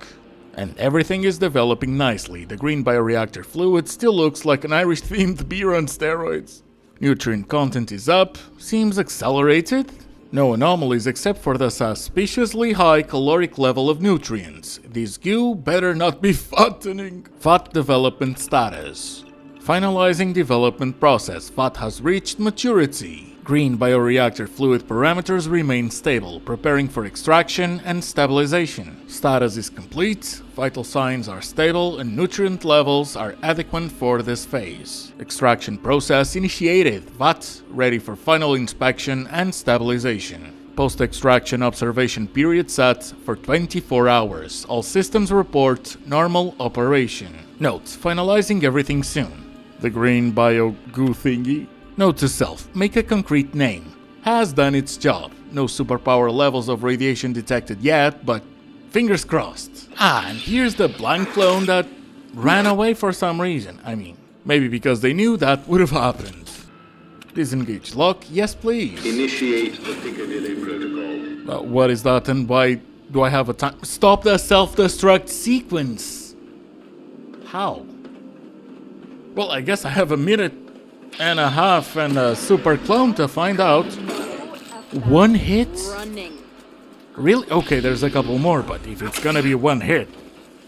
And everything is developing nicely. The green bioreactor fluid still looks like an Irish-themed beer on steroids. Nutrient content is up. Seems accelerated. No anomalies except for the suspiciously high caloric level of nutrients. This goo better not be fattening. Fat development status. Finalizing development process. Fat has reached maturity. Green bioreactor fluid parameters remain stable, preparing for extraction and stabilization. Status is complete, vital signs are stable, and nutrient levels are adequate for this phase. Extraction process initiated, VAT ready for final inspection and stabilization. Post-extraction observation period set for 24 hours. All systems report normal operation. Note: finalizing everything soon. The green bio goo thingy. Note to self: make a concrete name. Has done its job. No superpower levels of radiation detected yet, but fingers crossed. And here's the blank clone that ran away for some reason. I mean, maybe because they knew that would have happened. Disengage lock, yes please. Initiate the Piccadilly Protocol. What is that, and why do I have a time? Stop the self-destruct sequence. How? Well, I guess I have a minute and a half and a super clone to find out. One hit? Really? Okay, there's a couple more, but if it's gonna be one hit,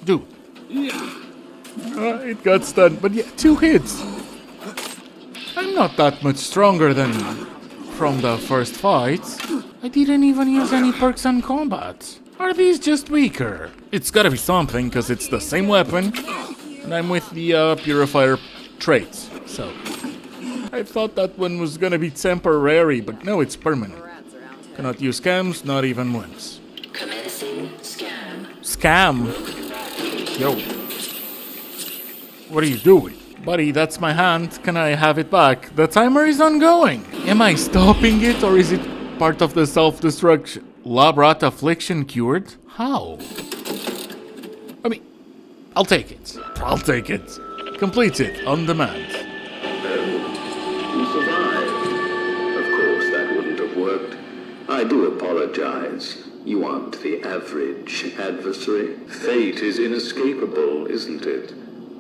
dude. It got stunned, but yeah, 2 hits. I'm not that much stronger than from the first fight. I didn't even use any perks on combat. Are these just weaker? It's gotta be something, because it's the same weapon, and I'm with the purifier traits, so I thought that one was gonna be temporary, but no, it's permanent. Cannot use scams, not even once. Commencing scam. Scam? Yo. What are you doing? Buddy, that's my hand. Can I have it back? The timer is ongoing. Am I stopping it, or is it part of the self-destruction? Lab rat affliction cured? How? I mean, I'll take it. I'll take it. Complete it on demand. You survived. Of course, that wouldn't have worked. I do apologize. You aren't the average adversary. Fate is inescapable, isn't it?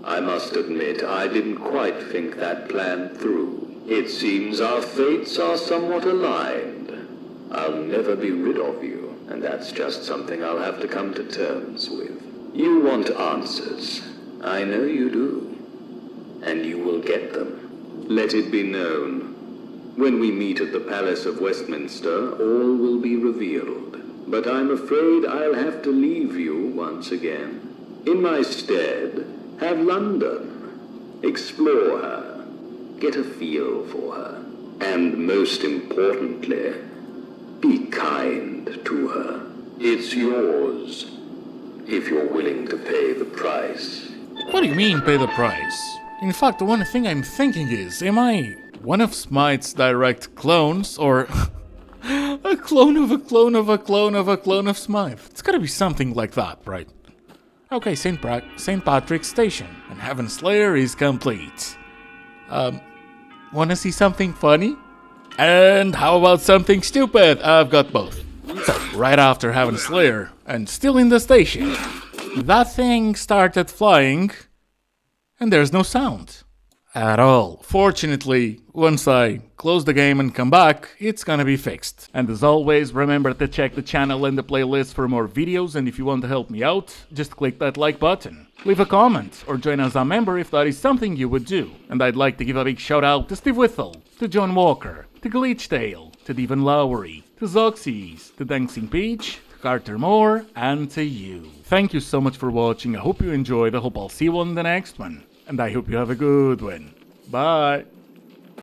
I must admit, I didn't quite think that plan through. It seems our fates are somewhat aligned. I'll never be rid of you, and that's just something I'll have to come to terms with. You want answers. I know you do. And you will get them. Let it be known, when we meet at the Palace of Westminster, all will be revealed. But I'm afraid I'll have to leave you once again. In my stead, have London. Explore her. Get a feel for her. And most importantly, be kind to her. It's yours, if you're willing to pay the price. What do you mean, pay the price? In fact, the one thing I'm thinking is, am I one of Smite's direct clones, or a clone of a clone of a clone of a clone of Smite? It's gotta be something like that, right? Okay, St. Patrick's Station, and Heavenslayer is complete. Wanna see something funny? And how about something stupid? I've got both. So, right after Heavenslayer, and still in the station, that thing started flying, and there's no sound. at all. Fortunately, once I close the game and come back, it's gonna be fixed. And as always, remember to check the channel and the playlist for more videos, and if you want to help me out, just click that like button. Leave a comment, or join as a member if that is something you would do. And I'd like to give a big shout out to Steve Whittle, to John Walker, to Glitchtail, to Devon Lowry, to Zoxies, to Dancing Peach, to Carter Moore, and to you. Thank you so much for watching. I hope you enjoyed. I hope I'll see you on the next one. And I hope you have a good one. Bye.